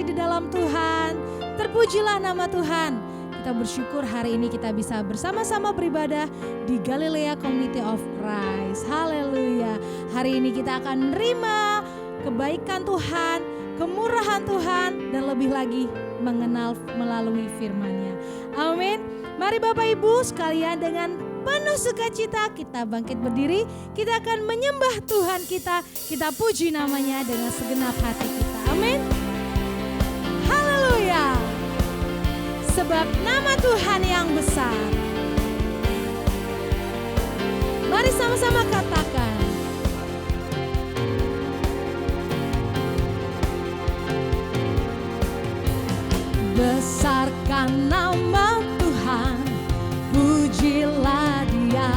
kasih di dalam Tuhan. Terpujilah nama Tuhan. Kita bersyukur hari ini kita bisa bersama-sama beribadah di Galilea Community of Christ. Haleluya. Hari ini kita akan menerima kebaikan Tuhan, kemurahan Tuhan, dan lebih lagi mengenal melalui firman-Nya. Amin. Mari Bapak Ibu sekalian, dengan penuh sukacita kita bangkit berdiri. Kita akan menyembah Tuhan kita puji namanya dengan segenap hati kita. Amin. Haleluya. Sebab nama Tuhan yang besar. Mari sama-sama katakan. Besarkan nama Tuhan, pujilah Dia.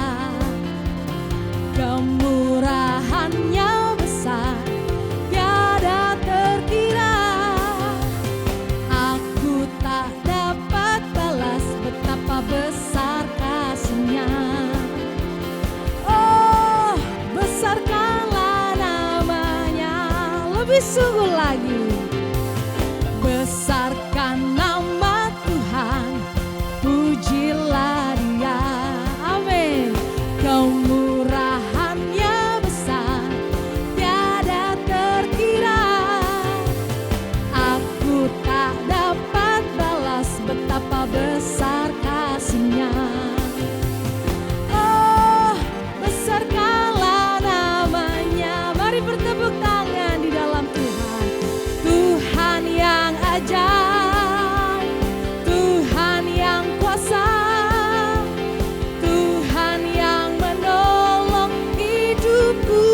Kemurahan-Nya besar, tiada terkira. Aku tak dapat balas betapa besar kasih-Nya. Oh, besarkanlah namanya, lebih sungguh lagi. Besarkan nama Tuhan, pujilah Dia. Amin. Kemurahan-Nya besar, tiada terkira. Aku tak dapat balas betapa besar kasih-Nya. Oh, besarkanlah namanya. Mari bertepuk tangan di dalam Tuhan. Tuhan yang ajaib, Tuhan yang kuasa, Tuhan yang menolong hidupku.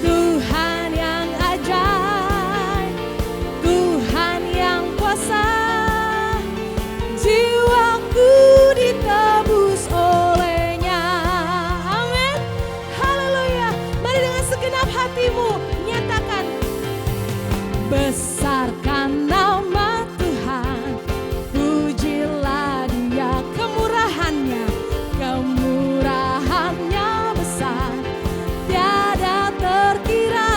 Tuhan yang ajaib, Tuhan yang kuasa, jiwaku ditebus oleh-Nya. Amin. Haleluya. Mari dengan segenap hatimu nyatakan. Besarkan nama Tuhan, pujilah Dia. Kemurahan-Nya, kemurahan-Nya besar, tiada terkira.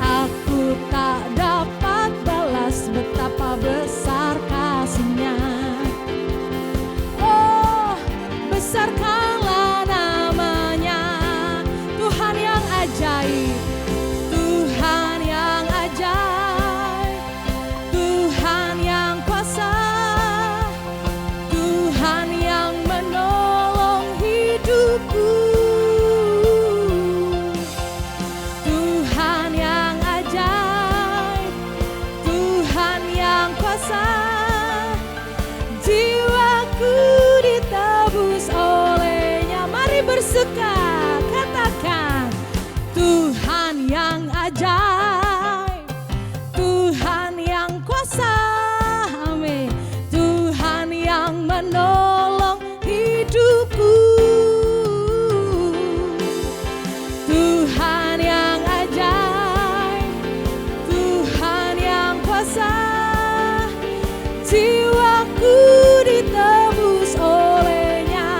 Aku tak dapat balas betapa besar kasih-Nya. Oh, besarkanlah namanya. Tuhan yang ajaib, Tuhan yang ajaib, Tuhan yang kuasa, Tuhan yang menolong hidupku. Tuhan yang ajaib, Tuhan yang kuasa, jiwaku ditebus oleh-Nya. Mari bersuka, katakan. Tuhan yang ajaib, Tuhan yang kuasa, amin. Tuhan yang menolong hidupku. Tuhan yang ajaib, Tuhan yang kuasa, jiwaku ditebus oleh-Nya.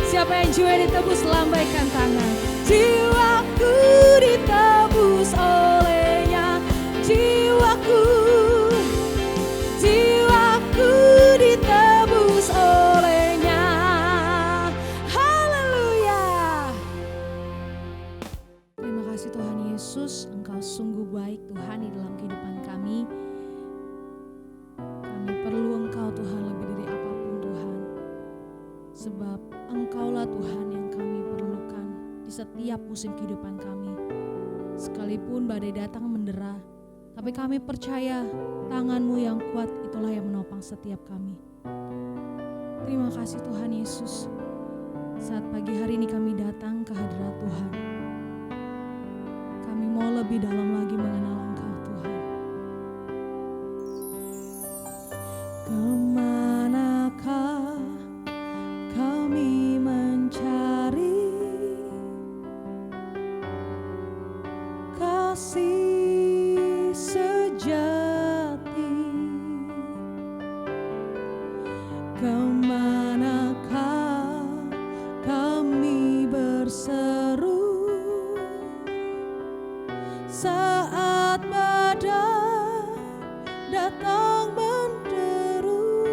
Siapa yang jiwa ditebus, lambaikan tangan. Jiwaku ditebus oleh-Nya, jiwaku, jiwaku ditebus oleh-Nya. Haleluya. Terima kasih Tuhan Yesus, Engkau sungguh baik Tuhan di dalam kehidupan kami. Kami perlu Engkau Tuhan lebih dari apapun Tuhan. Sebab Engkaulah Tuhan yang kami perlukan di setiap musim kehidupan kami. Sekalipun badai datang mendera, tapi kami percaya tangan-Mu yang kuat itulah yang menopang setiap kami. Terima kasih Tuhan Yesus. Saat pagi hari ini kami datang ke hadirat Tuhan. Kami mau lebih dalam lagi mengenal Engkau Tuhan. Kemanakah kami mencari kasih sejati? Kemanakah kami berseru saat badai datang menderu,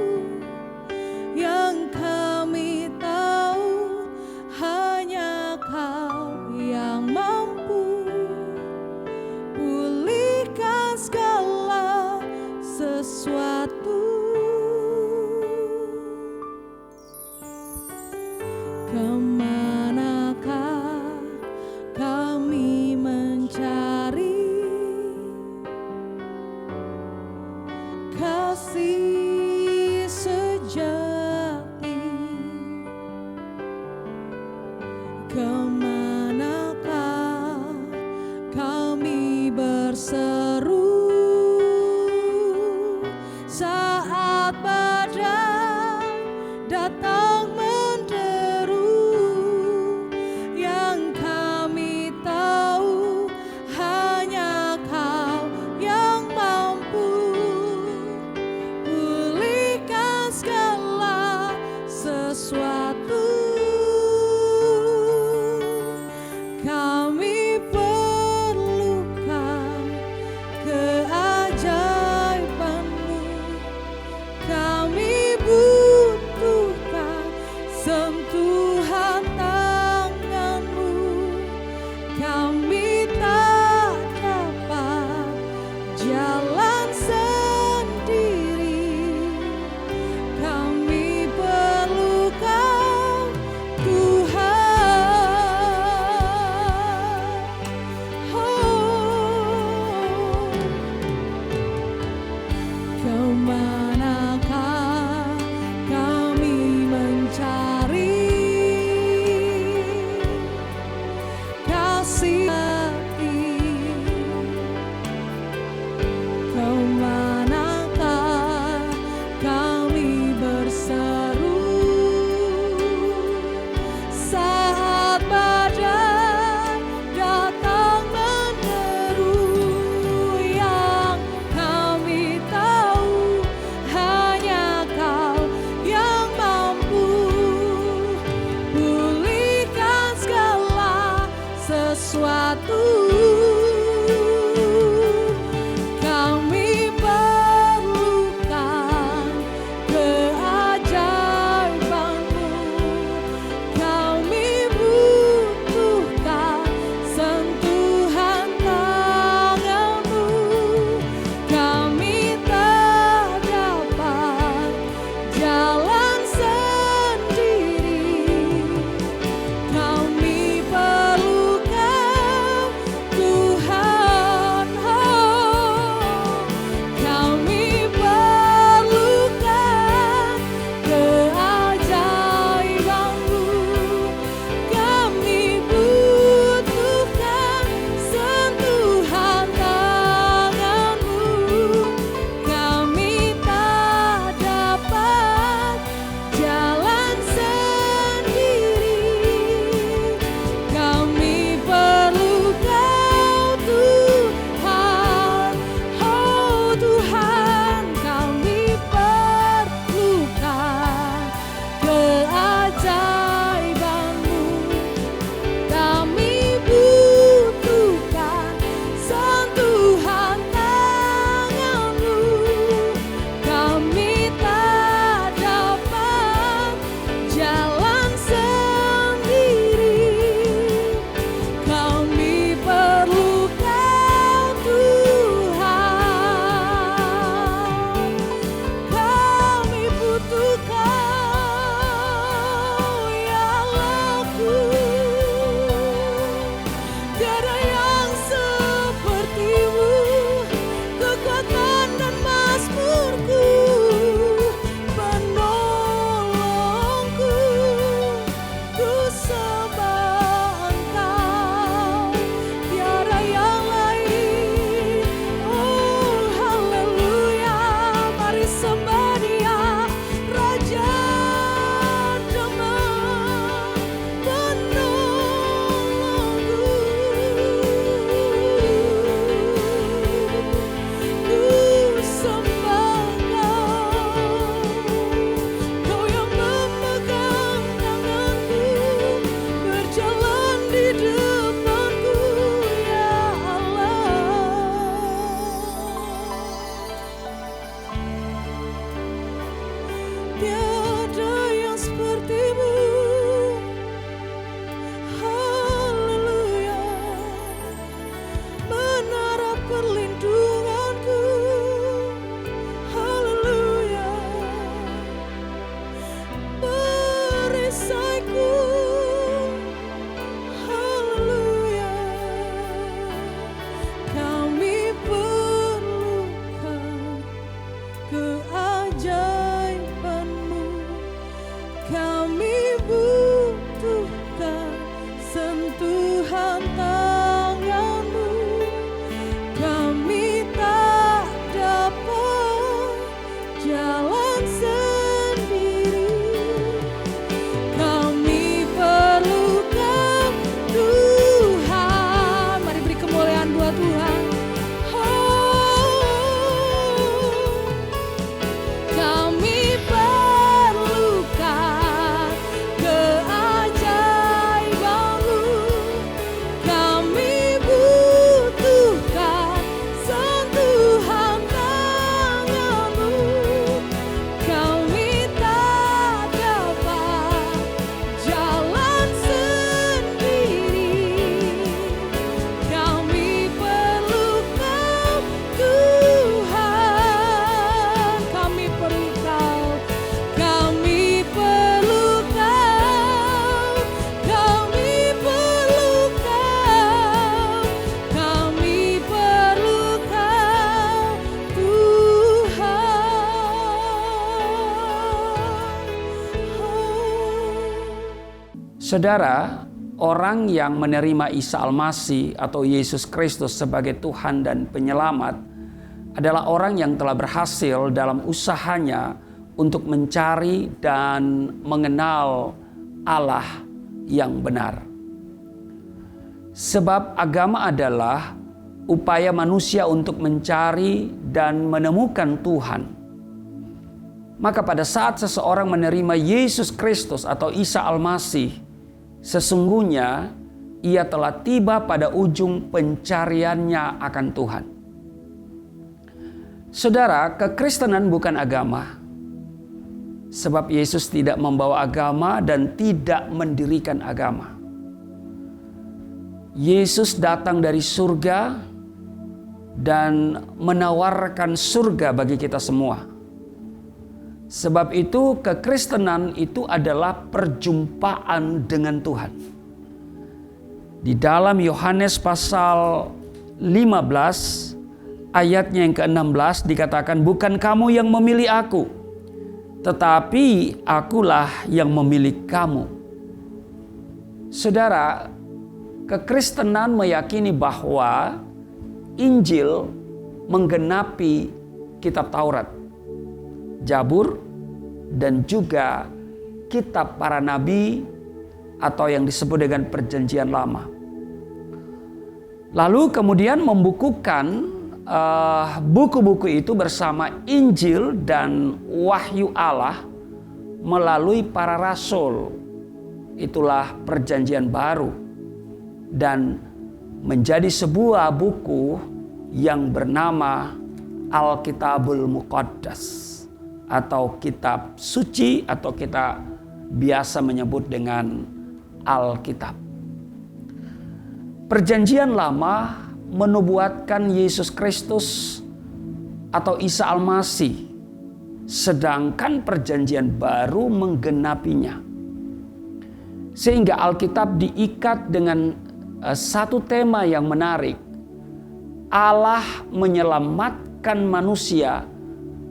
yang kami tahu hanya Kau yang mampu pulihkan segala sesuatu. Kemanakah kami mencari kasih sejati? Kemanakah kami berseru saat badai datang menderu, yang kami tahu hanya Kau yang mampu pulihkan segala sesuatu. Kami perlukan Saudara, orang yang menerima Isa Al-Masih atau Yesus Kristus sebagai Tuhan dan Penyelamat adalah orang yang telah berhasil dalam usahanya untuk mencari dan mengenal Allah yang benar. Sebab agama adalah upaya manusia untuk mencari dan menemukan Tuhan. Maka pada saat seseorang menerima Yesus Kristus atau Isa Al-Masih, sesungguhnya ia telah tiba pada ujung pencariannya akan Tuhan. Saudara, kekristenan bukan agama. Sebab Yesus tidak membawa agama dan tidak mendirikan agama. Yesus datang dari surga dan menawarkan surga bagi kita semua. Sebab itu kekristenan itu adalah perjumpaan dengan Tuhan. Di dalam Yohanes pasal 15 ayatnya yang ke-16 dikatakan, bukan kamu yang memilih aku, tetapi akulah yang memilih kamu. Saudara, kekristenan meyakini bahwa Injil menggenapi kitab Taurat, Jabur, dan juga kitab para nabi atau yang disebut dengan Perjanjian Lama. Lalu kemudian membukukan buku-buku itu bersama Injil dan wahyu Allah melalui para rasul. Itulah Perjanjian Baru dan menjadi sebuah buku yang bernama Alkitabul Muqaddas atau kitab suci, atau kita biasa menyebut dengan Alkitab. Perjanjian Lama menubuatkan Yesus Kristus atau Isa Al-Masih, sedangkan Perjanjian Baru menggenapinya. Sehingga Alkitab diikat dengan satu tema yang menarik. Allah menyelamatkan manusia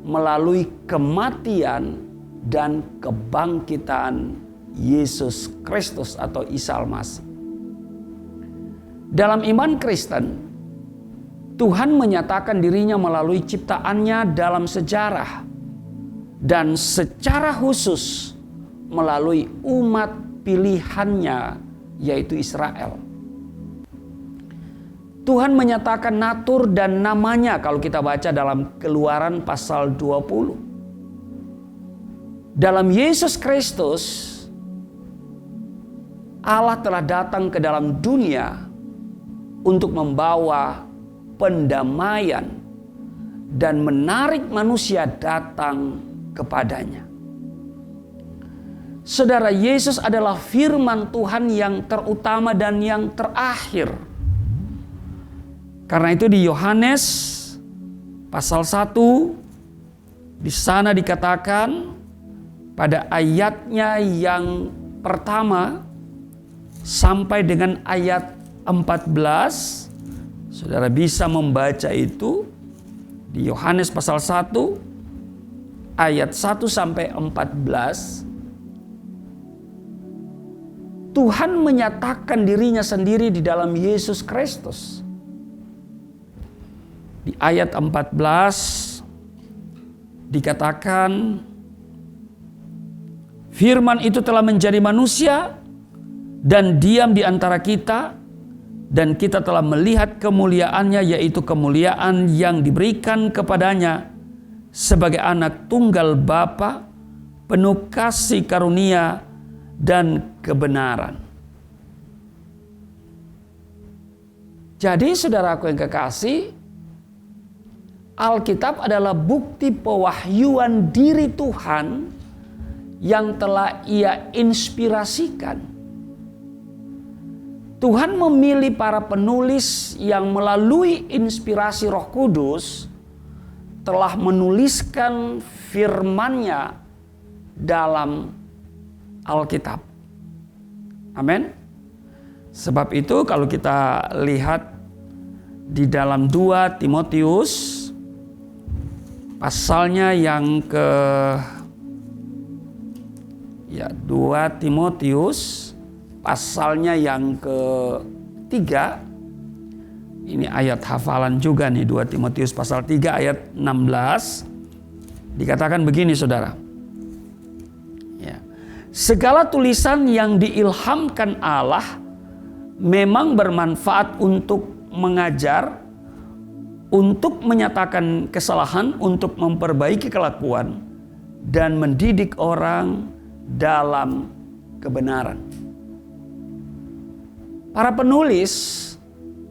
melalui kematian dan kebangkitan Yesus Kristus atau Isa Al-Masih. Dalam iman Kristen, Tuhan menyatakan dirinya melalui ciptaannya dalam sejarah dan secara khusus melalui umat pilihannya, yaitu Israel. Tuhan menyatakan natur dan namanya kalau kita baca dalam Keluaran pasal 20. Dalam Yesus Kristus, Allah telah datang ke dalam dunia untuk membawa pendamaian dan menarik manusia datang kepadanya. Saudara, Yesus adalah firman Tuhan yang terutama dan yang terakhir. Karena itu di Yohanes pasal 1 di sana dikatakan pada ayatnya yang pertama sampai dengan ayat 14, saudara bisa membaca itu di Yohanes pasal 1 ayat 1 sampai 14. Tuhan menyatakan dirinya sendiri di dalam Yesus Kristus. Di ayat 14 dikatakan, firman itu telah menjadi manusia dan diam di antara kita, dan kita telah melihat kemuliaannya, yaitu kemuliaan yang diberikan kepadanya sebagai anak tunggal Bapa, penuh kasih karunia dan kebenaran. Jadi saudaraku yang kekasih, Alkitab adalah bukti pewahyuan diri Tuhan yang telah Ia inspirasikan. Tuhan memilih para penulis yang melalui inspirasi Roh Kudus telah menuliskan firman-Nya dalam Alkitab. Amin. Sebab itu kalau kita lihat di dalam 2 Timotius pasalnya yang ke 2 Timotius pasalnya yang ketiga. Ini ayat hafalan juga nih, 2 Timotius pasal 3 ayat 16. Dikatakan begini saudara. Ya. Segala tulisan yang diilhamkan Allah memang bermanfaat untuk mengajar, untuk menyatakan kesalahan, untuk memperbaiki kelakuan, dan mendidik orang dalam kebenaran. Para penulis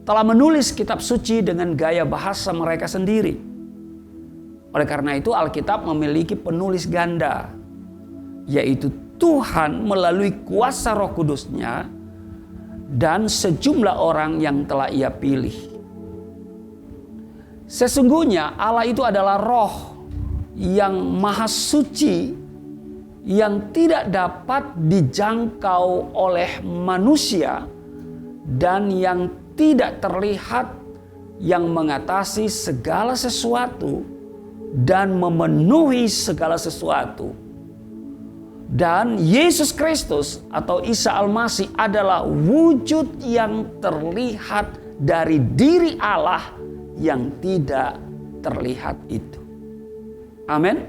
telah menulis kitab suci dengan gaya bahasa mereka sendiri. Oleh karena itu Alkitab memiliki penulis ganda, yaitu Tuhan melalui kuasa Roh Kudus-Nya dan sejumlah orang yang telah Ia pilih. Sesungguhnya Allah itu adalah Roh yang maha suci, yang tidak dapat dijangkau oleh manusia dan yang tidak terlihat, yang mengatasi segala sesuatu dan memenuhi segala sesuatu. Dan Yesus Kristus atau Isa Al-Masih adalah wujud yang terlihat dari diri Allah yang tidak terlihat itu. Amin.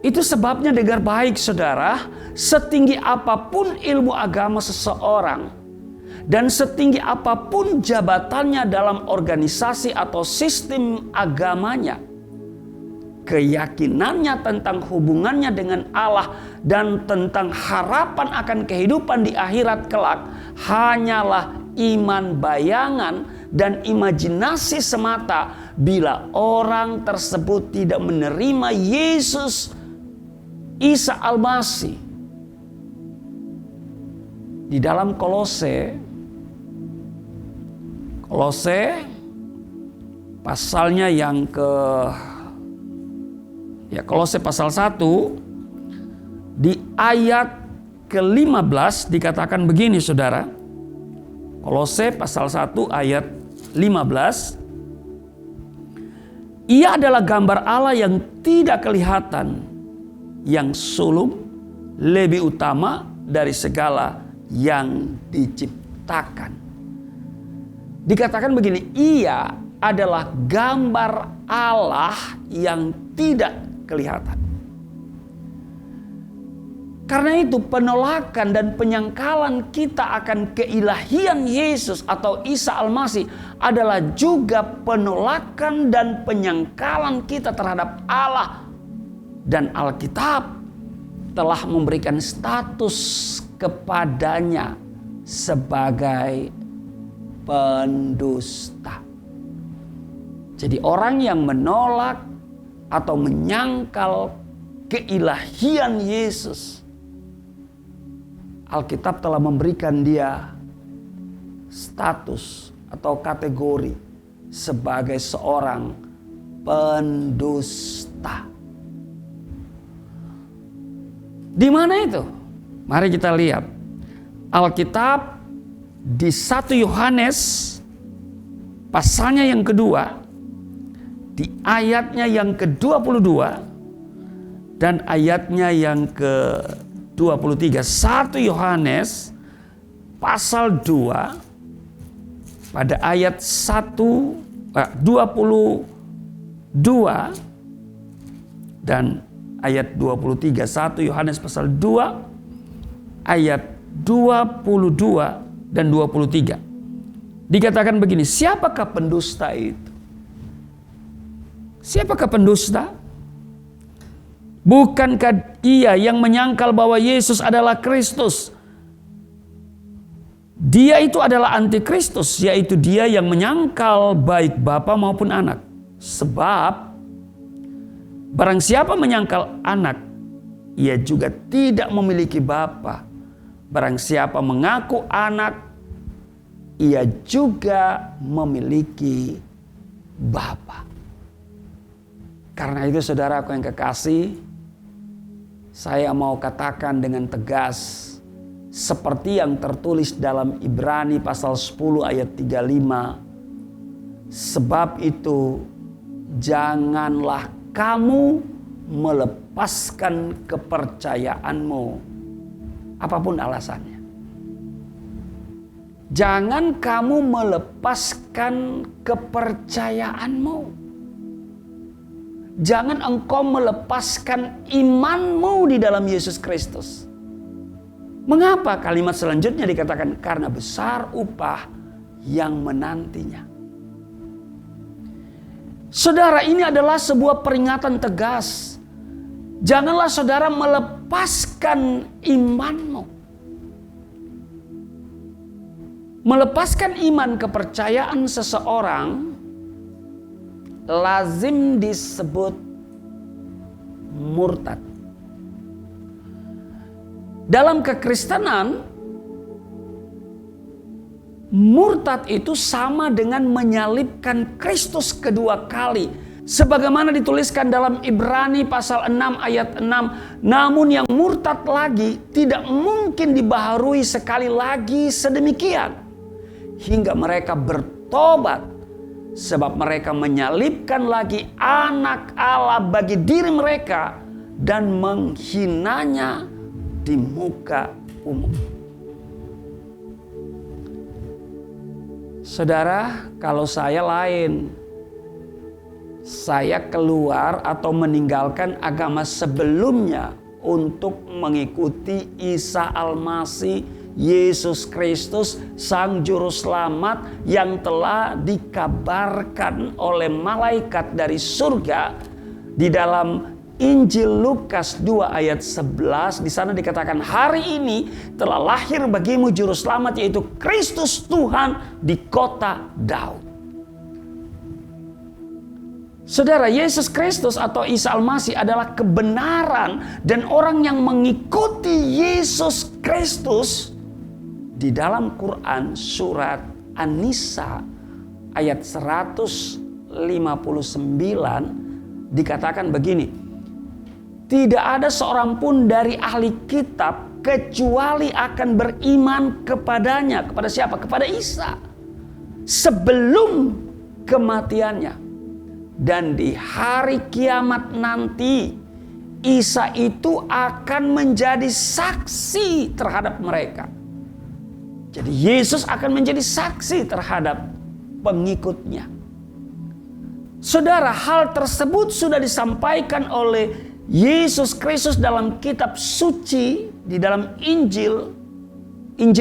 Itu sebabnya dengar baik saudara, setinggi apapun ilmu agama seseorang dan setinggi apapun jabatannya dalam organisasi atau sistem agamanya, keyakinannya tentang hubungannya dengan Allah dan tentang harapan akan kehidupan di akhirat kelak hanyalah iman bayangan dan imajinasi semata bila orang tersebut tidak menerima Yesus Isa Al-Masih. Di dalam Kolose pasalnya yang Kolose pasal 1 di ayat ke-15 dikatakan begini saudara. Kolose pasal 1 ayat 15. Ia adalah gambar Allah yang tidak kelihatan, yang sulung, lebih utama dari segala yang diciptakan. Dikatakan begini, ia adalah gambar Allah yang tidak kelihatan. Karena itu penolakan dan penyangkalan kita akan keilahian Yesus atau Isa Al-Masih adalah juga penolakan dan penyangkalan kita terhadap Allah. Dan Alkitab telah memberikan status kepadanya sebagai pendusta. Jadi orang yang menolak atau menyangkal keilahian Yesus, Alkitab telah memberikan dia status atau kategori sebagai seorang pendusta. Di mana itu? Mari kita lihat. Alkitab di 1 Yohanes pasalnya yang kedua, di ayatnya yang ke-22 dan ayatnya yang ke-23. 1 Yohanes pasal 2 pada ayat 22 dan ayat 23. 1 Yohanes pasal 2 ayat 22 dan 23. Dikatakan begini, siapakah pendusta itu? Siapakah pendusta? Bukankah ia yang menyangkal bahwa Yesus adalah Kristus? Dia itu adalah antikristus, yaitu dia yang menyangkal baik bapa maupun anak. Sebab barang siapa menyangkal anak, ia juga tidak memiliki bapa. Barang siapa mengaku anak, ia juga memiliki bapa. Karena itu saudaraku yang kekasih, saya mau katakan dengan tegas, seperti yang tertulis dalam Ibrani pasal 10 ayat 35. Sebab itu janganlah kamu melepaskan kepercayaanmu apapun alasannya. Jangan kamu melepaskan kepercayaanmu. Jangan engkau melepaskan imanmu di dalam Yesus Kristus. Mengapa kalimat selanjutnya dikatakan karena besar upah yang menantinya? Saudara, ini adalah sebuah peringatan tegas. Janganlah saudara melepaskan imanmu. Melepaskan iman kepercayaan seseorang lazim disebut murtad. Dalam kekristenan, murtad itu sama dengan menyalibkan Kristus kedua kali. Sebagaimana dituliskan dalam Ibrani pasal 6 ayat 6. Namun yang murtad lagi tidak mungkin dibaharui sekali lagi sedemikian. Hingga mereka bertobat. Sebab mereka menyalibkan lagi anak Allah bagi diri mereka. Dan menghinanya di muka umum. Saudara, kalau saya lain, saya keluar atau meninggalkan agama sebelumnya untuk mengikuti Isa Al-Masih, Yesus Kristus, Sang Juru Selamat yang telah dikabarkan oleh malaikat dari surga. Di dalam Injil Lukas 2 ayat 11, di sana dikatakan hari ini telah lahir bagimu Juru Selamat, yaitu Kristus Tuhan di kota Daud. Saudara, Yesus Kristus atau Isa Al-Masih adalah kebenaran, dan orang yang mengikuti Yesus Kristus di dalam Quran surat An-Nisa ayat 159 dikatakan begini. Tidak ada seorang pun dari ahli kitab kecuali akan beriman kepadanya. Kepada siapa? Kepada Isa. Sebelum kematiannya. Dan di hari kiamat nanti, Isa itu akan menjadi saksi terhadap mereka. Jadi Yesus akan menjadi saksi terhadap pengikutnya. Saudara, hal tersebut sudah disampaikan oleh Yesus Kristus dalam kitab suci, di dalam Injil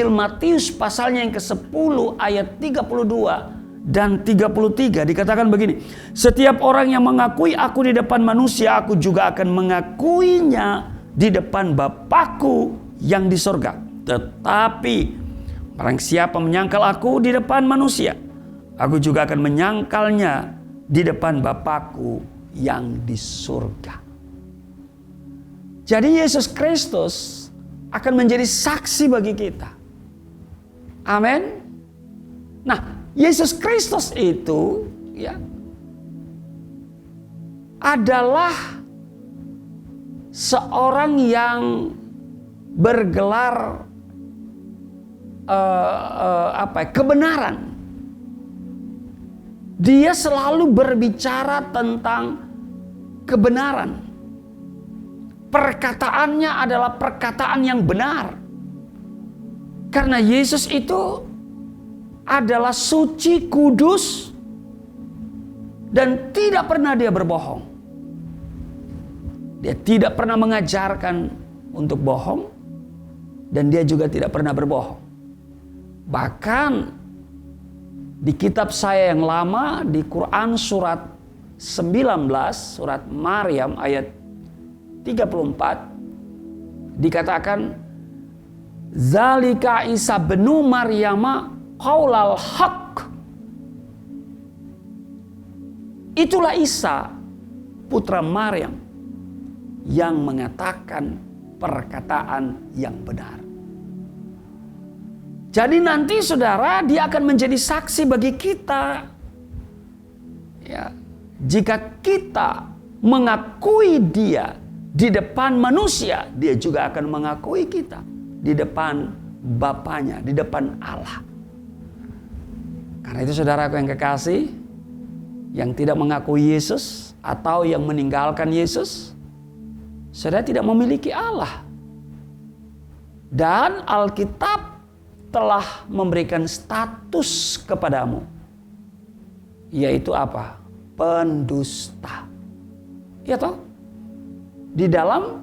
Matius pasalnya yang ke-10 ayat 32 dan 33 dikatakan begini. Setiap orang yang mengakui aku di depan manusia, aku juga akan mengakuinya di depan Bapakku yang di sorga. Tetapi barang siapa menyangkal aku di depan manusia, aku juga akan menyangkalnya di depan Bapakku yang di surga. Jadi Yesus Kristus akan menjadi saksi bagi kita. Amin. Nah, Yesus Kristus itu adalah seorang yang bergelar kebenaran. Dia selalu berbicara tentang kebenaran. Perkataannya adalah perkataan yang benar. Karena Yesus itu adalah suci, kudus, dan tidak pernah dia berbohong. Dia tidak pernah mengajarkan untuk bohong, dan dia juga tidak pernah berbohong. Bahkan di kitab saya yang lama, di Quran surat 19, surat Maryam ayat 34, dikatakan Zalika Isa benu Maryama qaulal haq. Itulah Isa putra Maryam yang mengatakan perkataan yang benar. Jadi nanti saudara, dia akan menjadi saksi bagi kita. Ya, jika kita mengakui dia di depan manusia, dia juga akan mengakui kita di depan Bapanya, di depan Allah. Karena itu saudaraku yang kekasih, yang tidak mengakui Yesus atau yang meninggalkan Yesus, saudara tidak memiliki Allah. Dan Alkitab telah memberikan status kepadamu, yaitu apa? Pendusta. Ya toh? Di dalam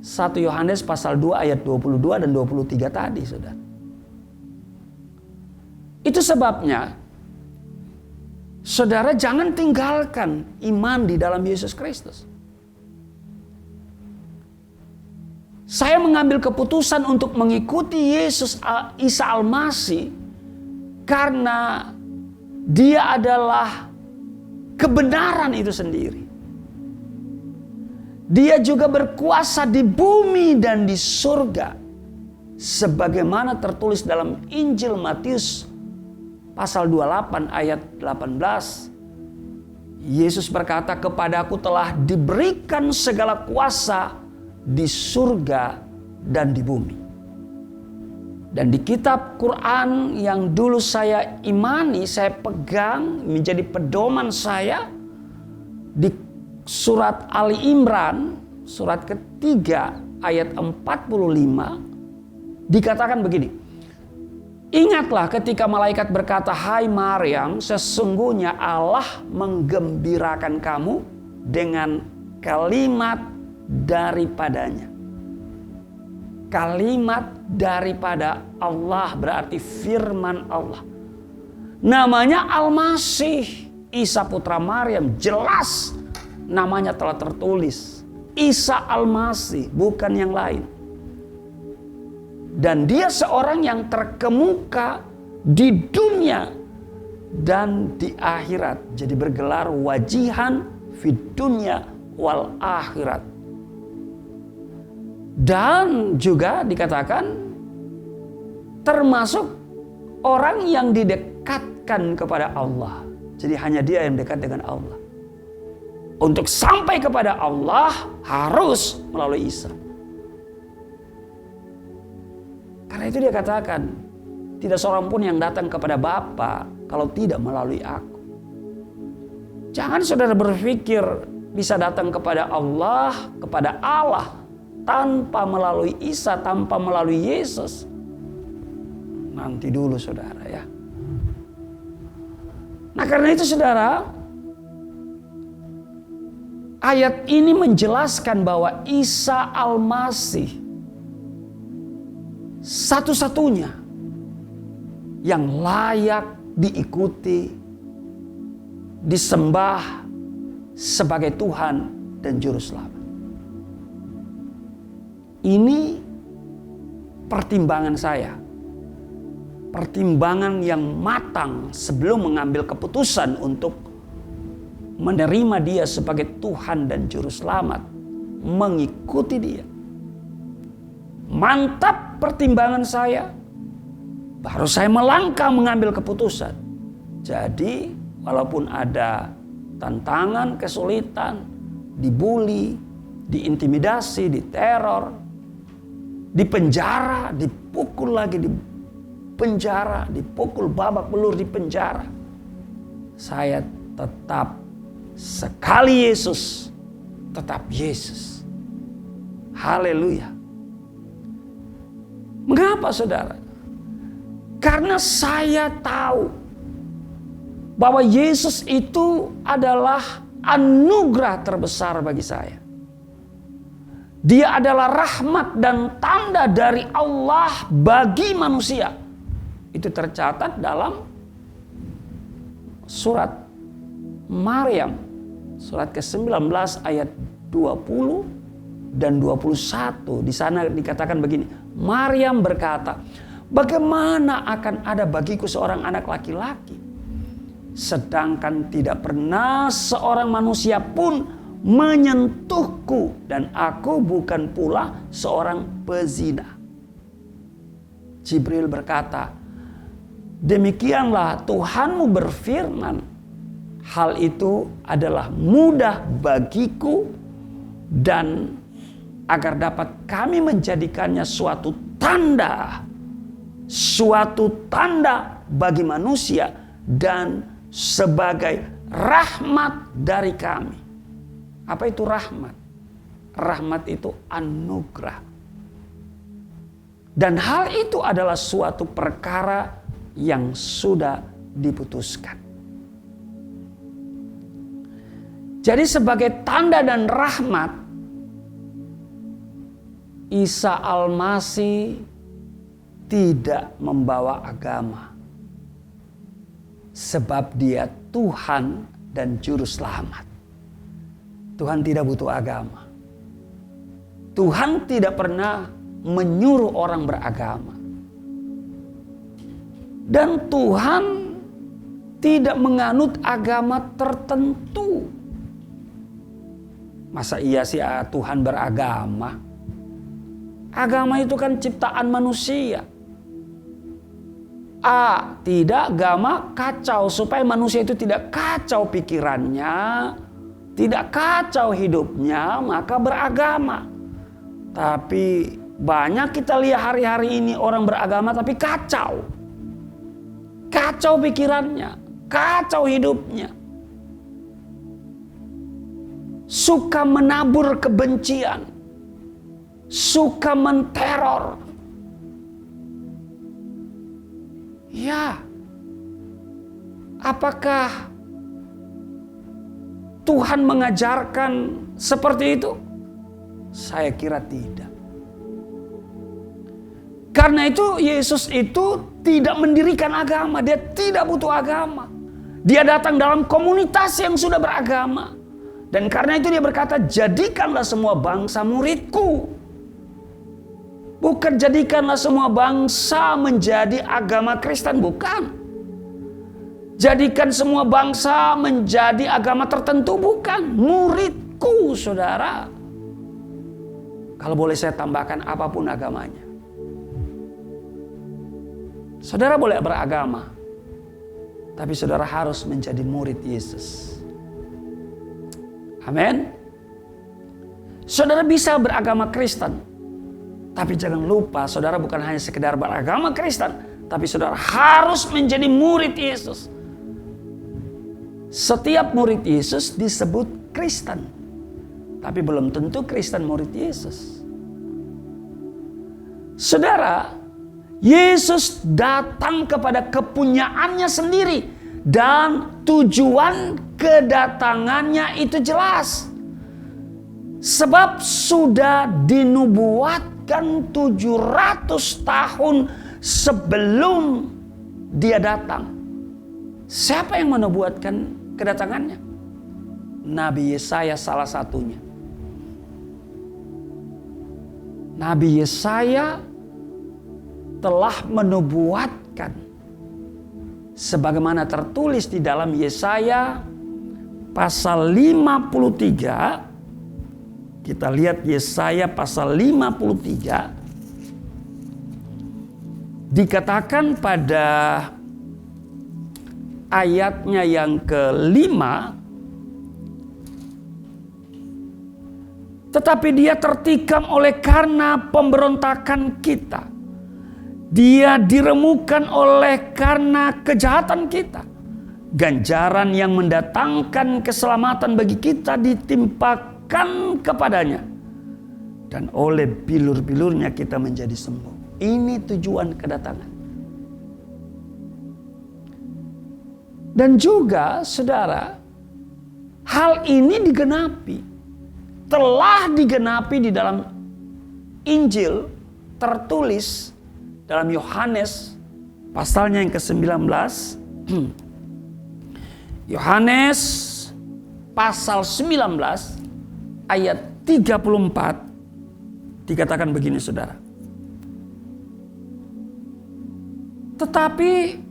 1 Yohanes pasal 2 ayat 22 dan 23 tadi, saudara. Itu sebabnya, saudara jangan tinggalkan iman di dalam Yesus Kristus. Saya mengambil keputusan untuk mengikuti Yesus Isa Al-Masih karena Dia adalah kebenaran itu sendiri. Dia juga berkuasa di bumi dan di surga. Sebagaimana tertulis dalam Injil Matius pasal 28 ayat 18. Yesus berkata, "Kepadaku telah diberikan segala kuasa di surga dan di bumi." Dan di kitab Quran yang dulu saya imani, saya pegang menjadi pedoman saya, di surat Ali Imran, surat ketiga ayat 45, dikatakan begini. "Ingatlah ketika malaikat berkata, 'Hai Maryam, sesungguhnya Allah menggembirakan kamu dengan kalimat daripadanya.'" Kalimat daripada Allah berarti firman Allah. Namanya Al-Masih, Isa putra Maryam, jelas namanya telah tertulis. Isa Al-Masih, bukan yang lain. Dan dia seorang yang terkemuka di dunia dan di akhirat. Jadi bergelar wajihan fid dunya wal akhirat. Dan juga dikatakan termasuk orang yang didekatkan kepada Allah. Jadi hanya dia yang dekat dengan Allah. Untuk sampai kepada Allah harus melalui Isa. Karena itu dia katakan, tidak seorang pun yang datang kepada Bapa kalau tidak melalui aku. Jangan saudara berpikir bisa datang kepada Allah tanpa melalui Isa, tanpa melalui Yesus. Nanti dulu saudara ya. Nah karena itu saudara, ayat ini menjelaskan bahwa Isa Al-Masih satu-satunya yang layak diikuti, disembah sebagai Tuhan dan Juru Selamat. Ini pertimbangan saya. Pertimbangan yang matang sebelum mengambil keputusan untuk menerima dia sebagai Tuhan dan Juru Selamat. Mengikuti dia. Mantap pertimbangan saya. Baru saya melangkah mengambil keputusan. Jadi walaupun ada tantangan, kesulitan, dibully, diintimidasi, diteror, di penjara, dipukul lagi di penjara, dipukul babak belur di penjara, saya tetap sekali Yesus, tetap Yesus. Haleluya. Mengapa saudara? Karena saya tahu bahwa Yesus itu adalah anugerah terbesar bagi saya. Dia adalah rahmat dan tanda dari Allah bagi manusia. Itu tercatat dalam surat Maryam, surat ke-19 ayat 20 dan 21. Di sana dikatakan begini, Maryam berkata, "Bagaimana akan ada bagiku seorang anak laki-laki, sedangkan tidak pernah seorang manusia pun menyentuhku, dan aku bukan pula seorang pezina." Jibril berkata, "Demikianlah Tuhanmu berfirman, hal itu adalah mudah bagiku, dan agar dapat kami menjadikannya suatu tanda bagi manusia dan sebagai rahmat dari kami." Apa itu rahmat? Rahmat itu anugerah. Dan hal itu adalah suatu perkara yang sudah diputuskan. Jadi sebagai tanda dan rahmat, Isa Al-Masih tidak membawa agama. Sebab dia Tuhan dan Juru Selamat. Tuhan tidak butuh agama. Tuhan tidak pernah menyuruh orang beragama. Dan Tuhan tidak menganut agama tertentu. Masa iya sih Tuhan beragama? Agama itu kan ciptaan manusia. Tidak, agama kacau supaya manusia itu tidak kacau pikirannya, tidak kacau hidupnya, maka beragama. Tapi banyak kita lihat hari-hari ini orang beragama tapi kacau. Kacau pikirannya, kacau hidupnya. Suka menabur kebencian, suka menteror. Ya, apakah Tuhan mengajarkan seperti itu? Saya kira tidak. Karena itu Yesus itu tidak mendirikan agama. Dia tidak butuh agama. Dia datang dalam komunitas yang sudah beragama. Dan karena itu dia berkata, jadikanlah semua bangsa muridku. Bukan jadikanlah semua bangsa menjadi agama Kristen. Bukan. Jadikan semua bangsa menjadi agama tertentu. Bukan. Muridku, saudara. Kalau boleh saya tambahkan, apapun agamanya. Saudara boleh beragama, tapi saudara harus menjadi murid Yesus. Amin. Saudara bisa beragama Kristen, tapi jangan lupa saudara bukan hanya sekedar beragama Kristen, tapi saudara harus menjadi murid Yesus. Setiap murid Yesus disebut Kristen, tapi belum tentu Kristen murid Yesus. Saudara, Yesus datang kepada kepunyaannya sendiri. Dan tujuan kedatangannya itu jelas. Sebab sudah dinubuatkan 700 tahun sebelum dia datang. Siapa yang menubuatkan kedatangannya? Nabi Yesaya salah satunya. Nabi Yesaya telah menubuatkan sebagaimana tertulis di dalam Yesaya pasal 53. Kita lihat Yesaya pasal 53. Dikatakan pada ayatnya yang kelima, tetapi dia tertikam oleh karena pemberontakan kita. Dia diremukan oleh karena kejahatan kita. Ganjaran yang mendatangkan keselamatan bagi kita ditimpakan kepadanya. Dan oleh bilur-bilurnya kita menjadi sembuh. Ini tujuan kedatangan. Dan juga saudara, hal ini digenapi. Telah digenapi di dalam Injil tertulis dalam Yohanes pasalnya yang ke-19. Yohanes pasal 19 ayat 34 dikatakan begini saudara. Tetapi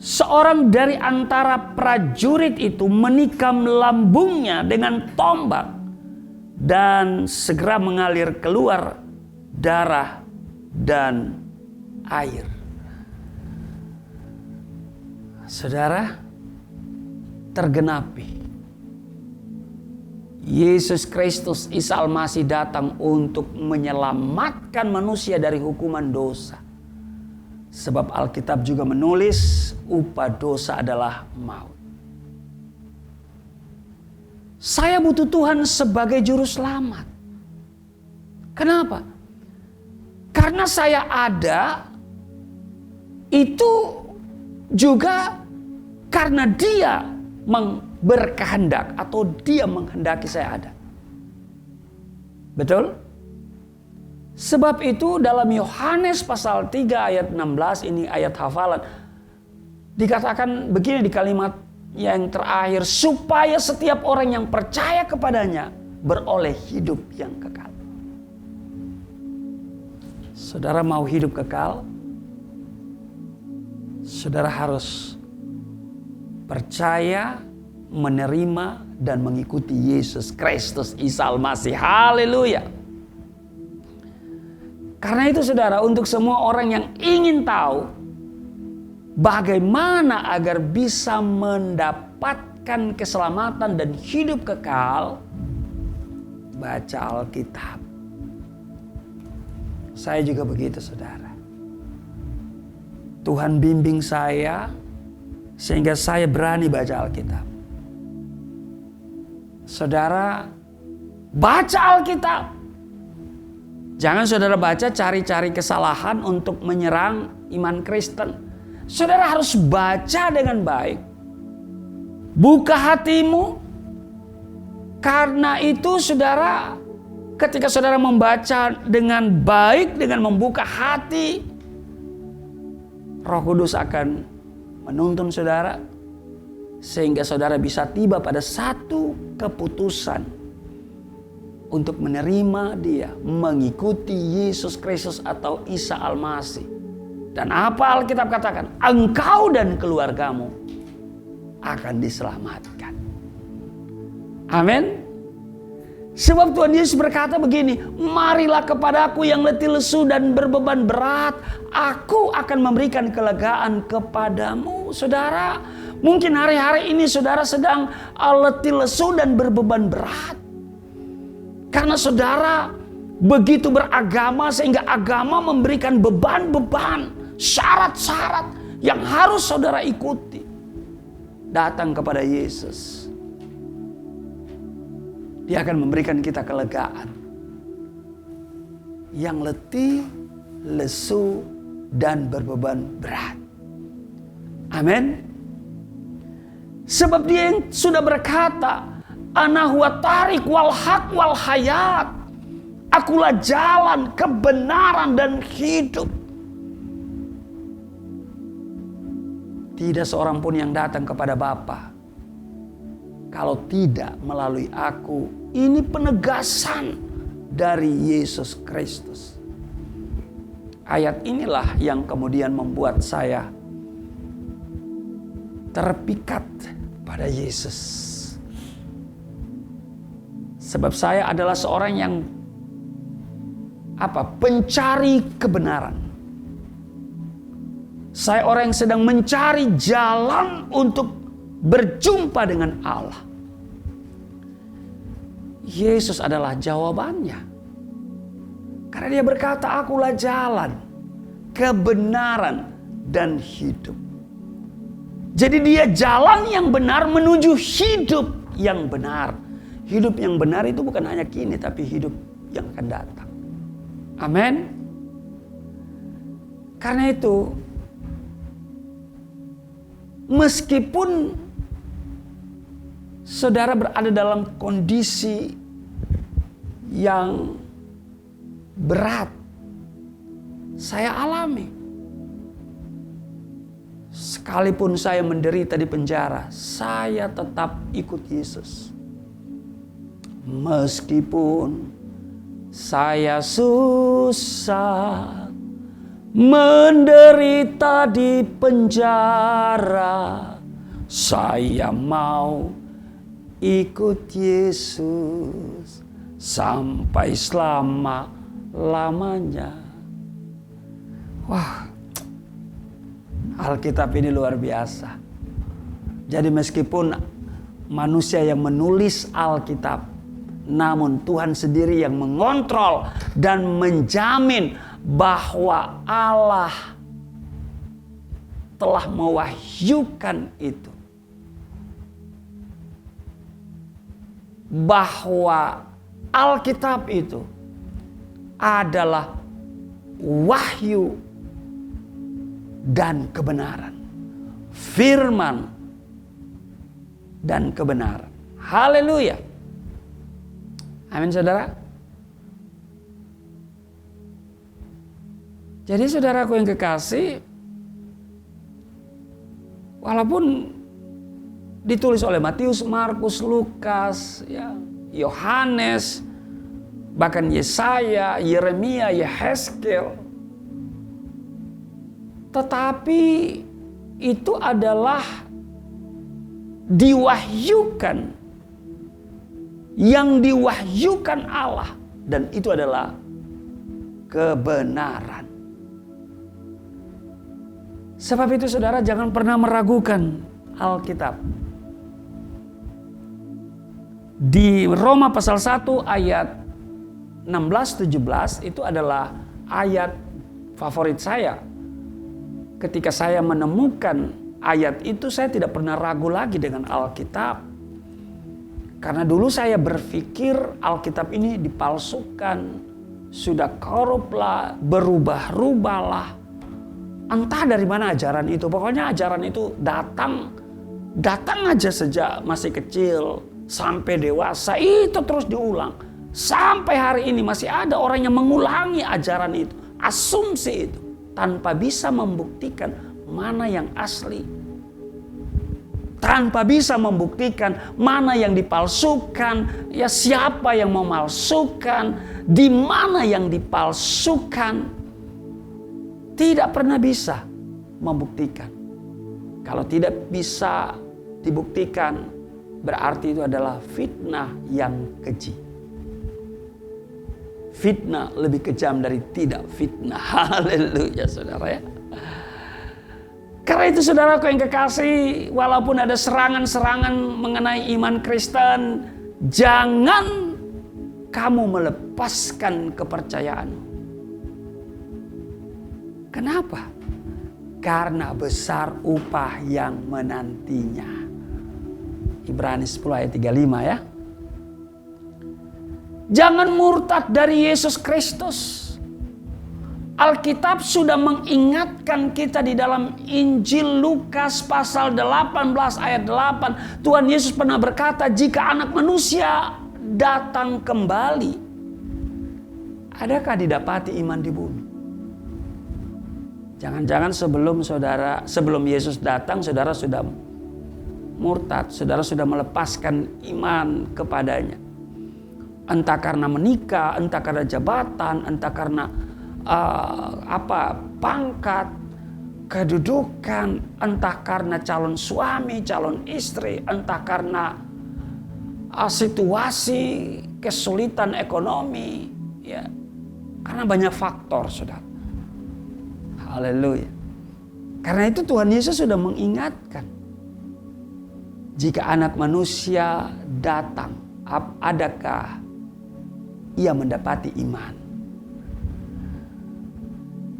seorang dari antara prajurit itu menikam lambungnya dengan tombak dan segera mengalir keluar darah dan air. Saudara, tergenapi. Yesus Kristus Isa Al-Masih datang untuk menyelamatkan manusia dari hukuman dosa. Sebab Alkitab juga menulis upah dosa adalah maut. Saya butuh Tuhan sebagai juru selamat. Kenapa? Karena saya ada, itu juga karena dia berkehendak atau dia menghendaki saya ada. Betul? Sebab itu dalam Yohanes pasal 3 ayat 16, ini ayat hafalan, dikatakan begini di kalimat yang terakhir, supaya setiap orang yang percaya kepadanya beroleh hidup yang kekal. Saudara mau hidup kekal? Saudara harus percaya, menerima, dan mengikuti Yesus Kristus Isa Al-Masih. Haleluya. Karena itu saudara, untuk semua orang yang ingin tahu bagaimana agar bisa mendapatkan keselamatan dan hidup kekal, baca Alkitab. Saya juga begitu saudara. Tuhan bimbing saya sehingga saya berani baca Alkitab. Saudara, baca Alkitab. Jangan saudara baca cari-cari kesalahan untuk menyerang iman Kristen. Saudara harus baca dengan baik. Buka hatimu. Karena itu saudara, ketika saudara membaca dengan baik, dengan membuka hati, Roh Kudus akan menuntun saudara. Sehingga saudara bisa tiba pada satu keputusan untuk menerima dia, mengikuti Yesus Kristus atau Isa Al-Masih. Dan apa Alkitab katakan? Engkau dan keluargamu akan diselamatkan. Amin. Sebab Tuhan Yesus berkata begini, marilah kepadaku yang letih lesu dan berbeban berat, aku akan memberikan kelegaan kepadamu. Saudara, mungkin hari-hari ini saudara sedang letih lesu dan berbeban berat. Karena saudara begitu beragama sehingga agama memberikan beban-beban, syarat-syarat yang harus saudara ikuti. Datang kepada Yesus. Dia akan memberikan kita kelegaan. Yang letih, lesu, dan berbeban berat. Amin. Sebab dia yang sudah berkata, Ana huwa tarik wal haq wal hayat. Akulah jalan, kebenaran, dan hidup. Tidak seorang pun yang datang kepada Bapa kalau tidak melalui aku. Ini penegasan dari Yesus Kristus. Ayat inilah yang kemudian membuat saya terpikat pada Yesus. Sebab saya adalah seorang yang pencari kebenaran. Saya orang yang sedang mencari jalan untuk berjumpa dengan Allah. Yesus adalah jawabannya. Karena dia berkata, akulah jalan, kebenaran, dan hidup. Jadi dia jalan yang benar menuju hidup yang benar. Hidup yang benar itu bukan hanya kini, tapi hidup yang akan datang. Amin. Karena itu, meskipun saudara berada dalam kondisi yang berat, saya alami. Sekalipun saya menderita di penjara, saya tetap ikut Yesus. Meskipun saya susah, menderita di penjara, saya mau ikut Yesus sampai selama-lamanya. Wah, Alkitab ini luar biasa. Jadi meskipun manusia yang menulis Alkitab, namun Tuhan sendiri yang mengontrol dan menjamin bahwa Allah telah mewahyukan itu. Bahwa Alkitab itu adalah wahyu, dan kebenaran. Firman dan kebenaran. Haleluya. Amin saudara. Jadi saudaraku yang kekasih, walaupun ditulis oleh Matius, Markus, Lukas, ya, Yohanes, bahkan Yesaya, Yeremia, Yehezkiel, tetapi itu adalah diwahyukan, yang diwahyukan Allah, dan itu adalah kebenaran. Sebab itu saudara jangan pernah meragukan Alkitab. Di Roma pasal 1 ayat 16-17 itu adalah ayat favorit saya. Ketika saya menemukan ayat itu, saya tidak pernah ragu lagi dengan Alkitab. Karena dulu saya berpikir Alkitab ini dipalsukan, sudah korup lah, berubah-ubah lah. Entah dari mana ajaran itu. Pokoknya ajaran itu datang aja sejak masih kecil sampai dewasa, itu terus diulang. Sampai hari ini masih ada orang yang mengulangi ajaran itu, asumsi itu, tanpa bisa membuktikan mana yang asli, tanpa bisa membuktikan mana yang dipalsukan, ya siapa yang memalsukan, di mana yang dipalsukan. Tidak pernah bisa membuktikan. Kalau tidak bisa dibuktikan, berarti itu adalah fitnah yang keji. Fitnah lebih kejam dari tidak fitnah. Haleluya saudara ya. Karena itu saudaraku yang kekasih, walaupun ada serangan-serangan mengenai iman Kristen, jangan kamu melepaskan kepercayaanmu. Kenapa? Karena besar upah yang menantinya. Ibrani 10 ayat 35 ya. Jangan murtad dari Yesus Kristus. Alkitab sudah mengingatkan kita di dalam Injil Lukas pasal 18 ayat 8. Tuhan Yesus pernah berkata, jika Anak Manusia datang kembali, adakah didapati iman di bumi? Jangan-jangan sebelum Yesus datang, saudara sudah murtad, saudara sudah melepaskan iman kepadanya. Entah karena menikah, entah karena jabatan, entah karena pangkat, kedudukan, entah karena calon suami, calon istri, entah karena situasi kesulitan ekonomi, ya, karena banyak faktor, saudara. Haleluya. Karena itu Tuhan Yesus sudah mengingatkan, jika Anak Manusia datang, adakah ia mendapati iman?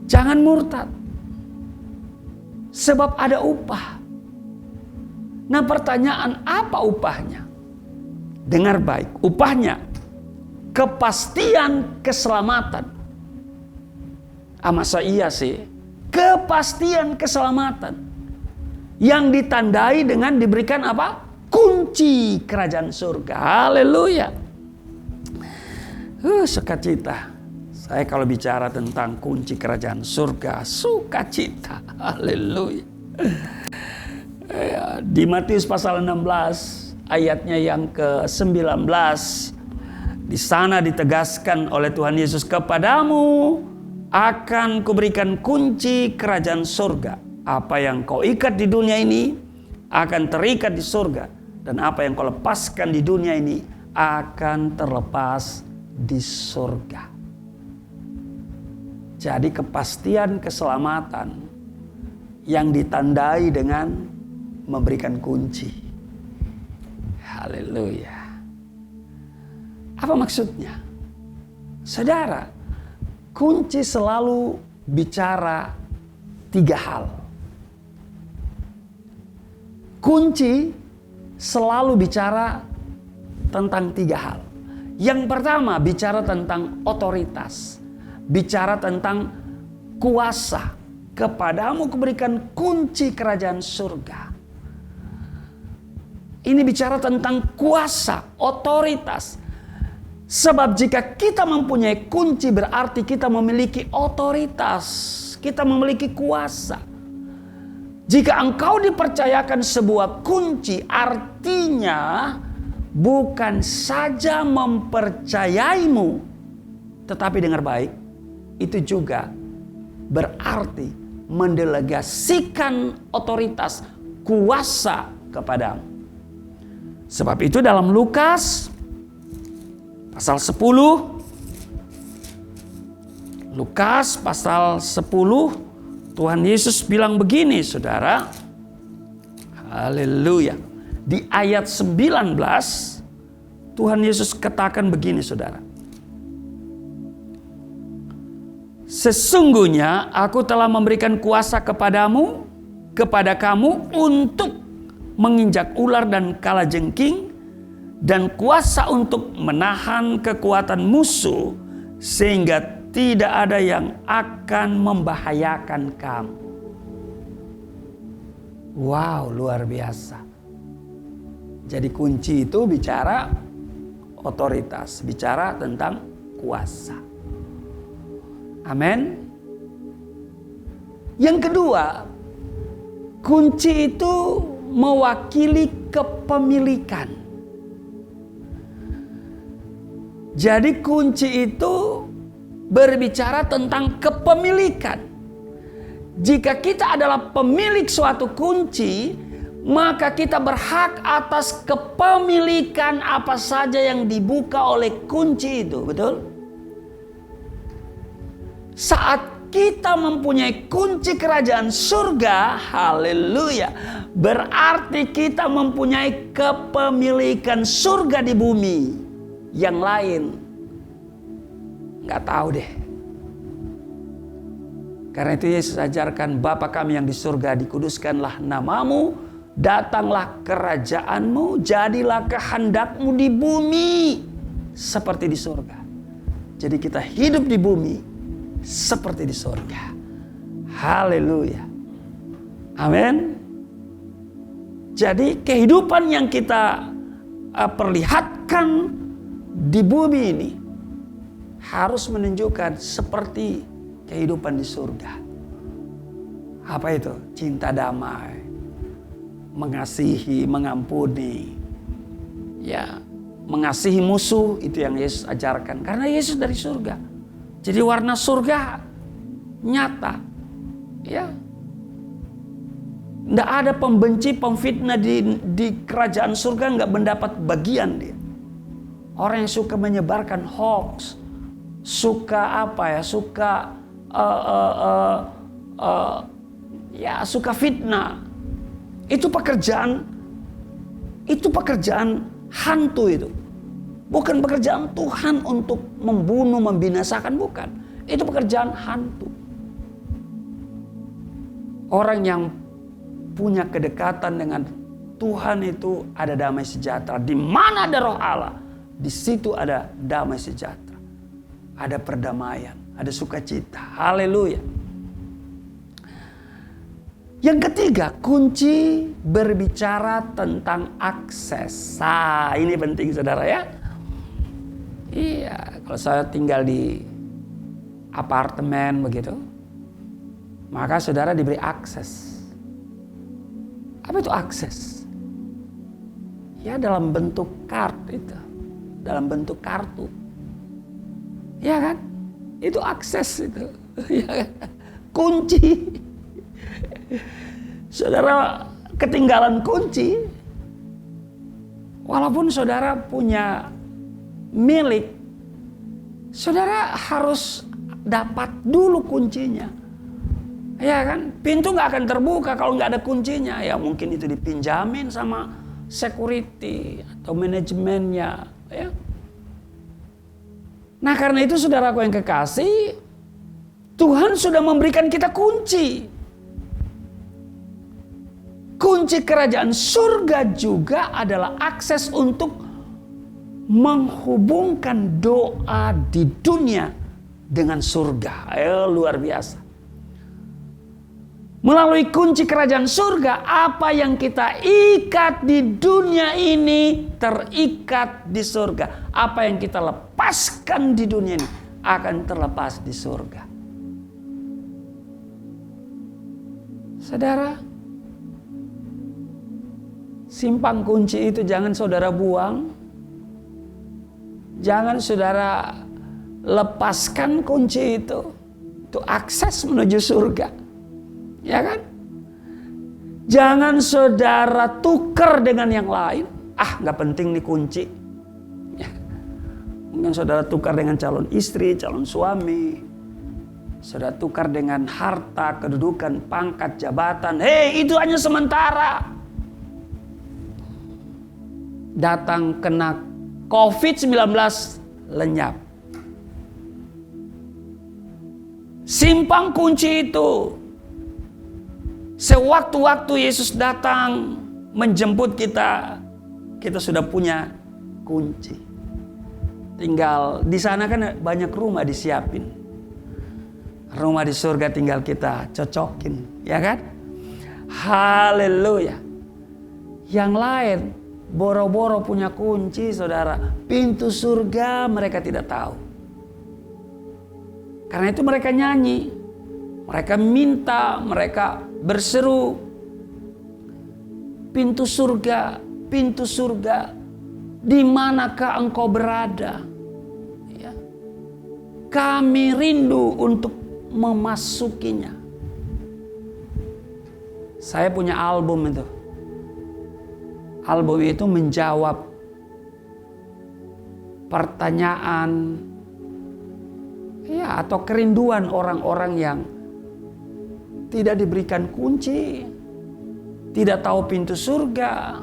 Jangan murtad, sebab ada upah. Nah pertanyaan, apa upahnya? Dengar baik, upahnya kepastian keselamatan. Masa iya sih? Kepastian keselamatan yang ditandai dengan diberikan apa? Kunci kerajaan surga. Haleluya. Sukacita. Saya kalau bicara tentang kunci kerajaan surga, sukacita. Haleluya. Di Matius pasal 16 ayatnya yang ke-19, di sana ditegaskan oleh Tuhan Yesus, kepadamu akan kuberikan kunci kerajaan surga. Apa yang kau ikat di dunia ini akan terikat di surga, dan apa yang kau lepaskan di dunia ini akan terlepas di surga. Jadi kepastian keselamatan yang ditandai dengan memberikan kunci. Haleluya. Apa maksudnya? Saudara, kunci selalu bicara 3 hal. Kunci selalu bicara tentang 3 hal. Yang pertama bicara tentang otoritas. Bicara tentang kuasa. Kepadamu kuberikan kunci kerajaan surga. Ini bicara tentang kuasa, otoritas. Sebab jika kita mempunyai kunci berarti kita memiliki otoritas. Kita memiliki kuasa. Jika engkau dipercayakan sebuah kunci, artinya bukan saja mempercayaimu, tetapi dengar baik, itu juga berarti mendelegasikan otoritas, kuasa kepadamu. Sebab itu dalam Lukas pasal 10, Lukas pasal 10, Tuhan Yesus bilang begini, saudara. Haleluya. Di ayat 19, Tuhan Yesus katakan begini, saudara. Sesungguhnya aku telah memberikan kuasa kepada kamu untuk menginjak ular dan kalajengking, dan kuasa untuk menahan kekuatan musuh, sehingga tidak ada yang akan membahayakan kamu. Wow, luar biasa. Jadi kunci itu bicara otoritas, bicara tentang kuasa. Amin. Yang kedua, kunci itu mewakili kepemilikan. Jadi kunci itu berbicara tentang kepemilikan. Jika kita adalah pemilik suatu kunci, maka kita berhak atas kepemilikan apa saja yang dibuka oleh kunci itu, betul? Saat kita mempunyai kunci kerajaan surga, haleluya, berarti kita mempunyai kepemilikan surga di bumi. Yang lain nggak tahu deh. Karena itu Yesus ajarkan, Bapa kami yang di surga, dikuduskanlah namamu, datanglah kerajaanmu, jadilah kehendakmu di bumi seperti di surga. Jadi kita hidup di bumi seperti di surga. Haleluya. Amin. Jadi kehidupan yang kita perlihatkan di bumi ini harus menunjukkan seperti kehidupan di surga. Apa itu? Cinta damai, mengasihi, mengampuni, ya, mengasihi musuh, itu yang Yesus ajarkan. Karena Yesus dari surga. Jadi warna surga nyata. Ya. Nggak ada pembenci, pemfitnah di kerajaan surga nggak mendapat bagian dia. Orang yang suka menyebarkan hoax, suka suka fitnah. Itu pekerjaan hantu itu. Bukan pekerjaan Tuhan untuk membunuh, membinasakan, bukan. Itu pekerjaan hantu. Orang yang punya kedekatan dengan Tuhan itu ada damai sejahtera. Di mana ada Roh Allah, di situ ada damai sejahtera. Ada perdamaian, ada sukacita. Haleluya. Yang ketiga, kunci berbicara tentang akses. Nah, ini penting saudara ya. Iya, kalau saya tinggal di apartemen begitu, maka saudara diberi akses. Apa itu akses? Ya dalam bentuk itu, dalam bentuk kartu. Ya kan? Itu akses itu. Ya kan? Kunci. Saudara ketinggalan kunci, walaupun saudara punya milik, saudara harus dapat dulu kuncinya. Ya kan? Pintu gak akan terbuka kalau gak ada kuncinya. Ya mungkin itu dipinjamin sama security atau manajemennya. Ya. Nah karena itu saudaraku yang kekasih, Tuhan sudah memberikan kita kunci. Kunci kerajaan surga juga adalah akses untuk menghubungkan doa di dunia dengan surga. Luar biasa. Melalui kunci kerajaan surga, apa yang kita ikat di dunia ini terikat di surga. Apa yang kita lepaskan di dunia ini akan terlepas di surga. Saudara, simpan kunci itu jangan saudara buang. Jangan saudara lepaskan kunci itu. Itu akses menuju surga. Ya kan? Jangan saudara tukar dengan yang lain. Gak penting nih kunci. Ya. Mungkin saudara tukar dengan calon istri, calon suami. Saudara tukar dengan harta, kedudukan, pangkat, jabatan. Itu hanya sementara. Datang kena COVID-19 lenyap. Simpan kunci itu. Sewaktu-waktu Yesus datang menjemput kita, kita sudah punya kunci. Tinggal di sana kan banyak rumah disiapin. Rumah di surga tinggal kita cocokin, ya kan? Haleluya. Yang lain boro-boro punya kunci, saudara. Pintu surga mereka tidak tahu. Karena itu mereka nyanyi. Mereka minta, mereka berseru, pintu surga, di manakah engkau berada? Ya. Kami rindu untuk memasukinya. Saya punya album itu. Album itu menjawab pertanyaan atau kerinduan orang-orang yang tidak diberikan kunci, tidak tahu pintu surga.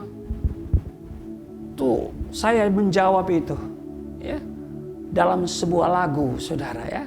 Tuh, saya menjawab itu, ya, dalam sebuah lagu, saudara, ya.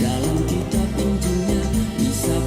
Dalam kitab Injilnya bisa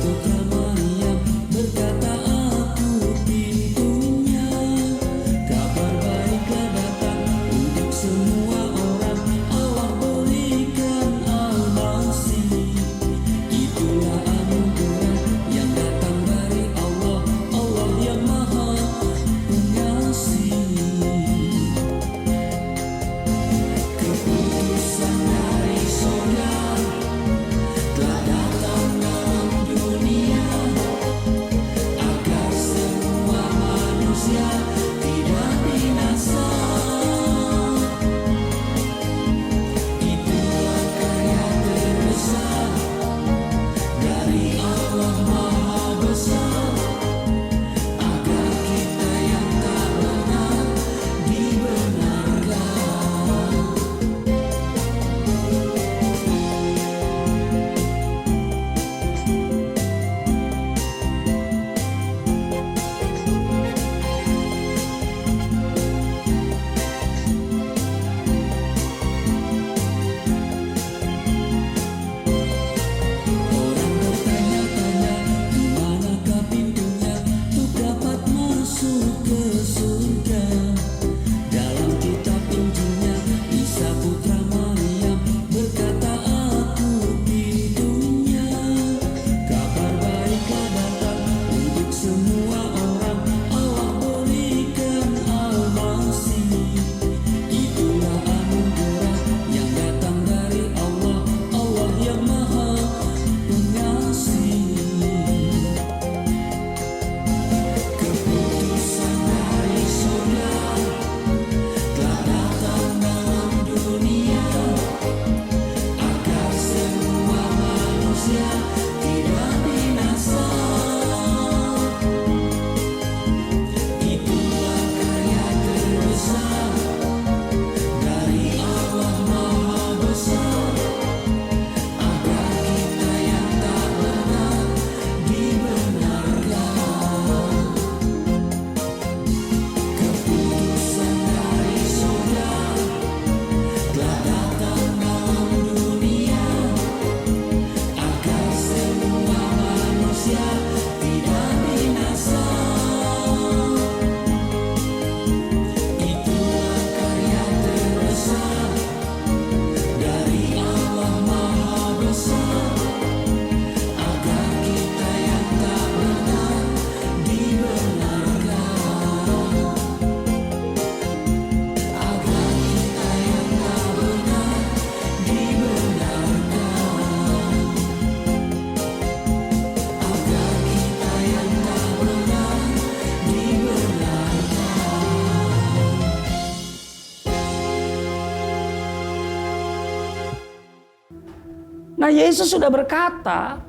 Nah, Yesus sudah berkata,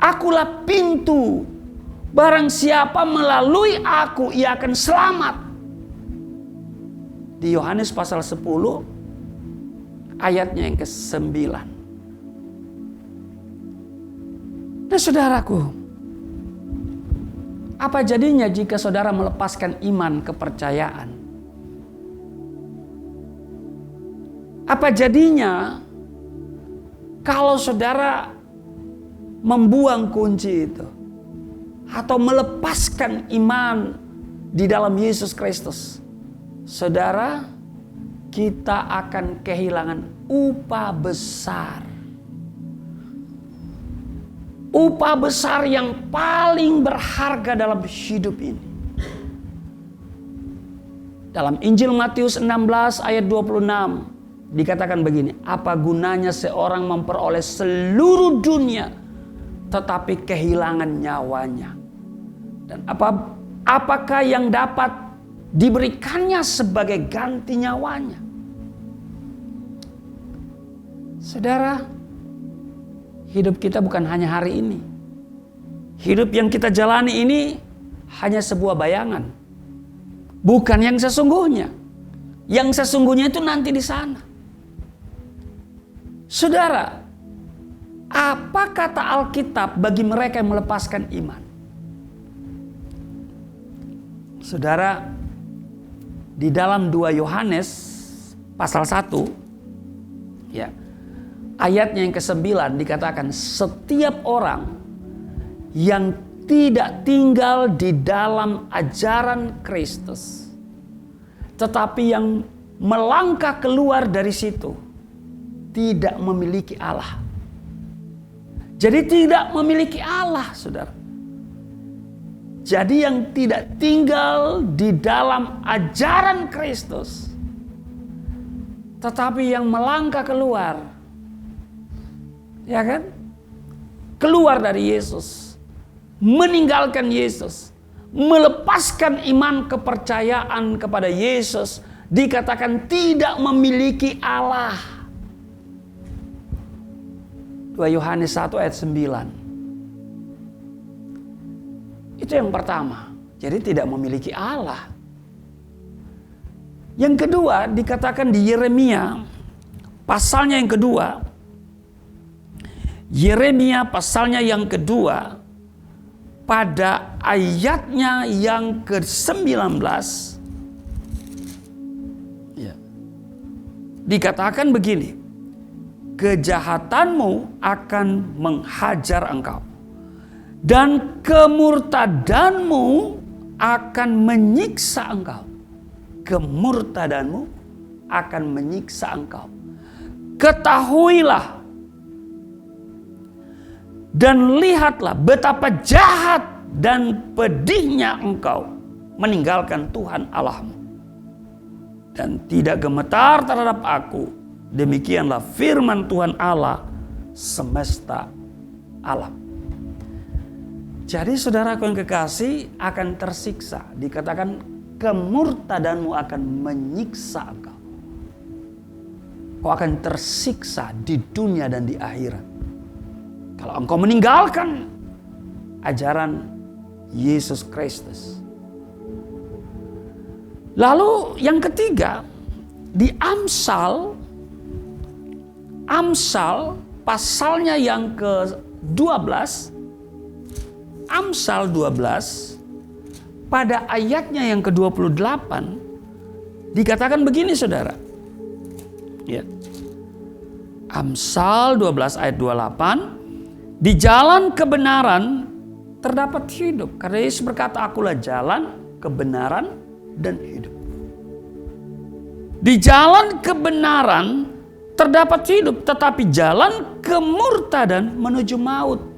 "Akulah pintu. Barang siapa melalui aku, ia akan selamat." Di Yohanes pasal 10, ayatnya yang ke-9. Nah, saudaraku, apa jadinya jika saudara melepaskan iman kepercayaan? Apa jadinya kalau saudara membuang kunci itu atau melepaskan iman di dalam Yesus Kristus? Saudara, kita akan kehilangan upah besar. Upah besar yang paling berharga dalam hidup ini. Dalam Injil Matius 16 ayat 26 dikatakan begini, "Apa gunanya seorang memperoleh seluruh dunia tetapi kehilangan nyawanya? Dan apakah yang dapat diberikannya sebagai ganti nyawanya?" Saudara, hidup kita bukan hanya hari ini. Hidup yang kita jalani ini hanya sebuah bayangan. Bukan yang sesungguhnya. Yang sesungguhnya itu nanti di sana. Saudara, apa kata Alkitab bagi mereka yang melepaskan iman? Saudara, di dalam 2 Yohanes pasal 1, ya, ayatnya yang ke-9 dikatakan, "Setiap orang yang tidak tinggal di dalam ajaran Kristus, tetapi yang melangkah keluar dari situ, tidak memiliki Allah." Jadi tidak memiliki Allah, saudara. Jadi yang tidak tinggal di dalam ajaran Kristus, tetapi yang melangkah keluar, ya kan? Keluar dari Yesus, meninggalkan Yesus, melepaskan iman kepercayaan kepada Yesus, dikatakan tidak memiliki Allah. 2 Yohanes 1 ayat 9. Itu yang pertama. Jadi tidak memiliki Allah. Yang kedua dikatakan di Yeremia pasalnya yang kedua. Yeremia pasalnya yang kedua pada ayatnya yang ke-19. Ya. Dikatakan begini, "Kejahatanmu akan menghajar engkau, dan kemurtadanmu akan menyiksa engkau." Kemurtadanmu akan menyiksa engkau. "Ketahuilah dan lihatlah betapa jahat dan pedihnya engkau meninggalkan Tuhan Allahmu, dan tidak gemetar terhadap aku. Demikianlah firman Tuhan Allah semesta alam." Jadi saudaraku yang kekasih, akan tersiksa. Dikatakan kemurtadanmu akan menyiksa engkau. Kau akan tersiksa di dunia dan di akhirat kalau engkau meninggalkan ajaran Yesus Kristus. Lalu yang ketiga, di Amsal pasalnya yang ke-12, Amsal 12 pada ayatnya yang ke-28 dikatakan begini, saudara. Ya. Amsal 12 ayat 28, "Di jalan kebenaran terdapat hidup." Karena Yesus berkata, "Akulah jalan, kebenaran, dan hidup." Di jalan kebenaran terdapat hidup, tetapi jalan kemurtadan menuju maut.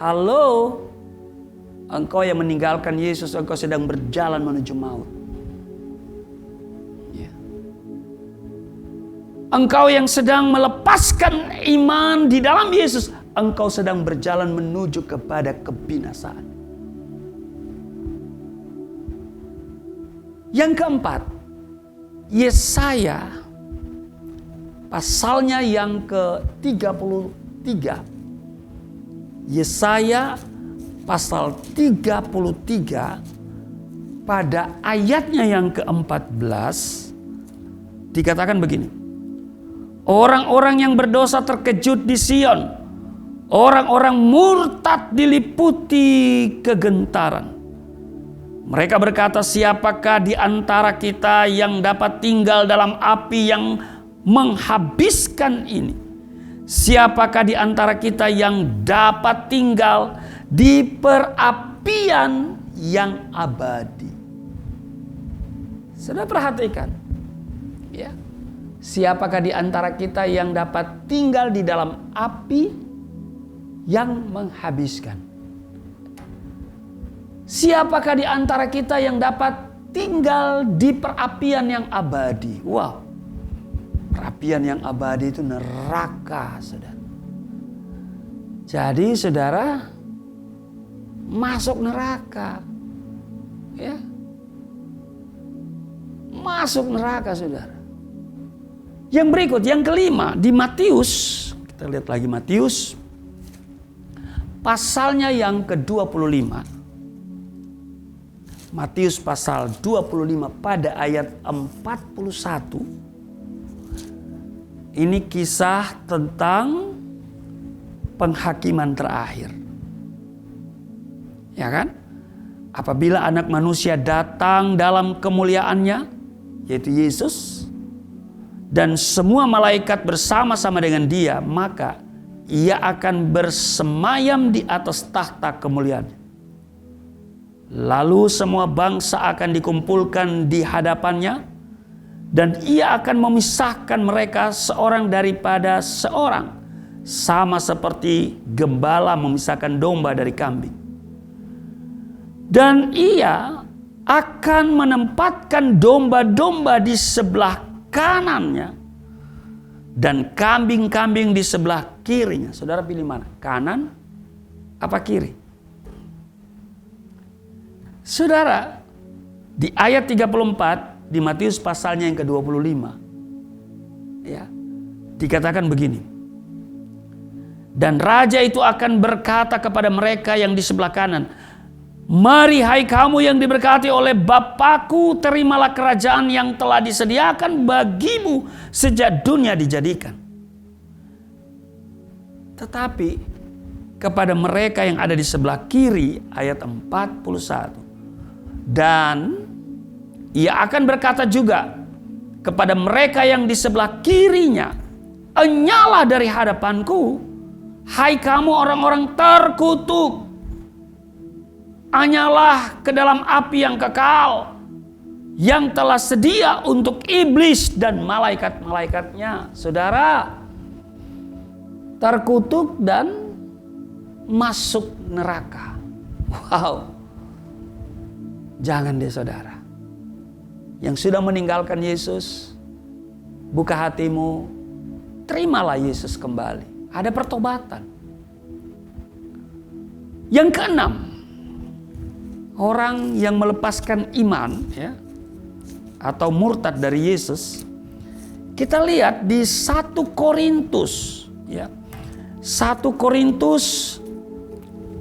Halo, engkau yang meninggalkan Yesus, engkau sedang berjalan menuju maut. Ya. Engkau yang sedang melepaskan iman di dalam Yesus, engkau sedang berjalan menuju kepada kebinasaan. Yang keempat, Yesaya pasalnya yang ke-33. Yesaya pasal 33 pada ayatnya yang ke-14 dikatakan begini. Orang-orang yang berdosa terkejut di Sion. Orang-orang murtad diliputi kegentaran. Mereka berkata, siapakah di antara kita yang dapat tinggal dalam api yang menghabiskan ini? Siapakah di antara kita yang dapat tinggal di perapian yang abadi? Saudara perhatikan, ya. Siapakah di antara kita yang dapat tinggal di dalam api yang menghabiskan? Siapakah di antara kita yang dapat tinggal di perapian yang abadi? Wow, perapian yang abadi itu neraka, saudara. Jadi saudara masuk neraka, ya, masuk neraka, saudara. Yang berikut, yang kelima, di Matius, kita lihat lagi Matius, pasalnya yang ke-25. Matius pasal 25 pada ayat 41. Ini kisah tentang penghakiman terakhir. Ya kan? Apabila anak manusia datang dalam kemuliaannya, yaitu Yesus, dan semua malaikat bersama-sama dengan dia, maka ia akan bersemayam di atas tahta kemuliaannya. Lalu semua bangsa akan dikumpulkan di hadapannya, dan ia akan memisahkan mereka seorang daripada seorang, sama seperti gembala memisahkan domba dari kambing. Dan ia akan menempatkan domba-domba di sebelah kanannya dan kambing-kambing di sebelah kirinya. Saudara pilih mana? Kanan apa kiri? Saudara, di ayat 34 di Matius pasalnya yang ke-25, ya, dikatakan begini. Dan raja itu akan berkata kepada mereka yang di sebelah kanan, mari hai kamu yang diberkati oleh Bapakku, terimalah kerajaan yang telah disediakan bagimu sejak dunia dijadikan. Tetapi kepada mereka yang ada di sebelah kiri, ayat 41. Dan ia akan berkata juga kepada mereka yang di sebelah kirinya, enyalah dari hadapanku, hai kamu orang-orang terkutuk, anyalah ke dalam api yang kekal, yang telah sedia untuk iblis dan malaikat-malaikatnya. Saudara, terkutuk dan masuk neraka. Wow. Jangan deh saudara. Yang sudah meninggalkan Yesus, buka hatimu, terimalah Yesus kembali. Ada pertobatan. Yang keenam, orang yang melepaskan iman, ya, atau murtad dari Yesus, kita lihat di 1 Korintus, ya. 1 Korintus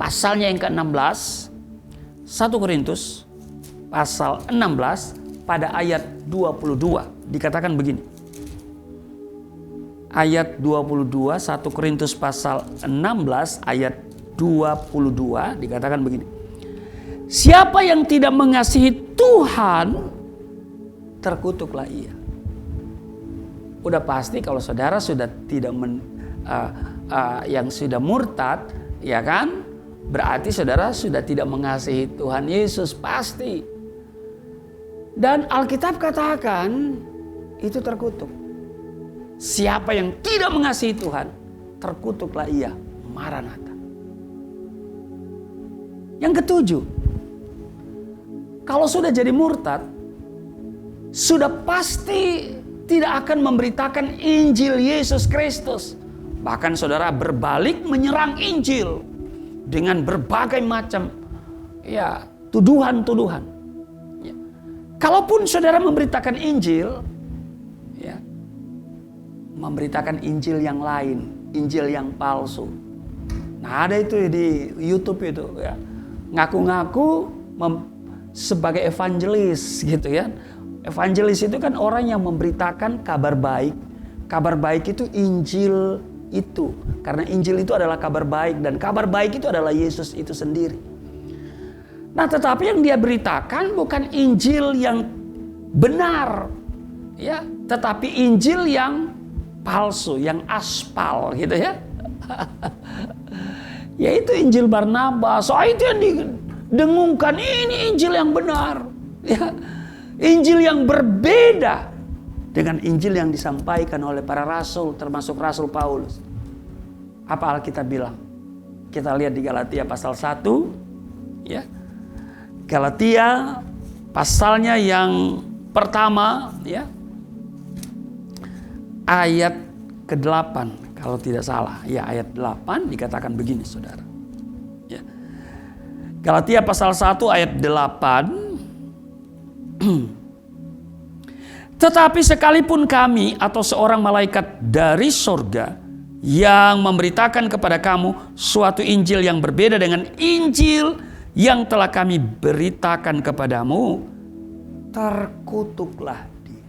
pasalnya yang ke-16. 1 Korintus pasal 16 pada ayat 22 dikatakan begini. Ayat 22, 1 Korintus pasal 16 ayat 22 dikatakan begini. Siapa yang tidak mengasihi Tuhan, terkutuklah ia. Udah pasti kalau saudara sudah tidak yang sudah murtad, ya kan? Berarti saudara sudah tidak mengasihi Tuhan Yesus, pasti. Dan Alkitab katakan itu terkutuk. Siapa yang tidak mengasihi Tuhan, terkutuklah ia. Maranatha. Yang ketujuh, kalau sudah jadi murtad, sudah pasti tidak akan memberitakan Injil Yesus Kristus. Bahkan saudara berbalik menyerang Injil dengan berbagai macam, ya, tuduhan-tuduhan. Ya. Kalaupun saudara memberitakan Injil, ya, memberitakan Injil yang lain, Injil yang palsu. Nah, ada itu di YouTube itu ya. Ngaku-ngaku sebagai evangelis gitu ya. Evangelis itu kan orang yang memberitakan kabar baik. Kabar baik itu Injil itu. Karena Injil itu adalah kabar baik dan kabar baik itu adalah Yesus itu sendiri. Nah, tetapi yang dia beritakan bukan Injil yang benar, ya, tetapi Injil yang palsu, yang aspal gitu ya. Yaitu Injil Barnabas. So itu yang didengungkan, ini Injil yang benar, ya. Injil yang berbeda dengan Injil yang disampaikan oleh para rasul, termasuk Rasul Paulus. Apa Alkitab bilang? Kita lihat di Galatia pasal 1, ya. Galatia pasalnya yang pertama, ya. Ayat ke-8 kalau tidak salah. Ya, ayat 8 dikatakan begini, Saudara. Ya. Galatia pasal 1 ayat 8. Tetapi sekalipun kami atau seorang malaikat dari sorga yang memberitakan kepada kamu suatu Injil yang berbeda dengan Injil yang telah kami beritakan kepadamu, terkutuklah dia.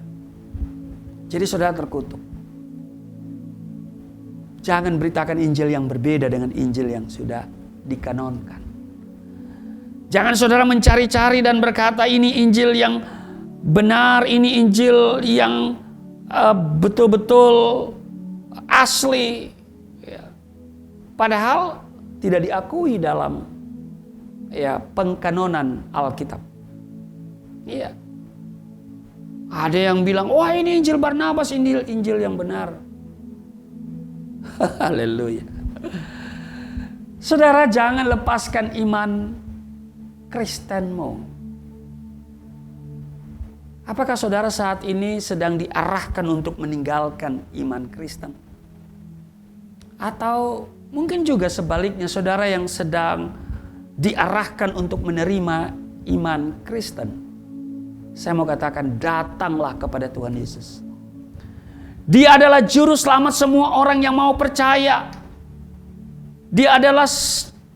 Jadi saudara terkutuk. Jangan beritakan Injil yang berbeda dengan Injil yang sudah dikanonkan. Jangan saudara mencari-cari dan berkata ini Injil yang benar, ini Injil yang betul-betul asli. Ya. Padahal tidak diakui dalam pengkanonan Alkitab. Iya. Ada yang bilang, wah ini Injil Barnabas, Injil yang benar. Haleluya. Saudara, jangan lepaskan iman Kristenmu. Apakah saudara saat ini sedang diarahkan untuk meninggalkan iman Kristen? Atau mungkin juga sebaliknya, saudara yang sedang diarahkan untuk menerima iman Kristen. Saya mau katakan, datanglah kepada Tuhan Yesus. Dia adalah juru selamat semua orang yang mau percaya. Dia adalah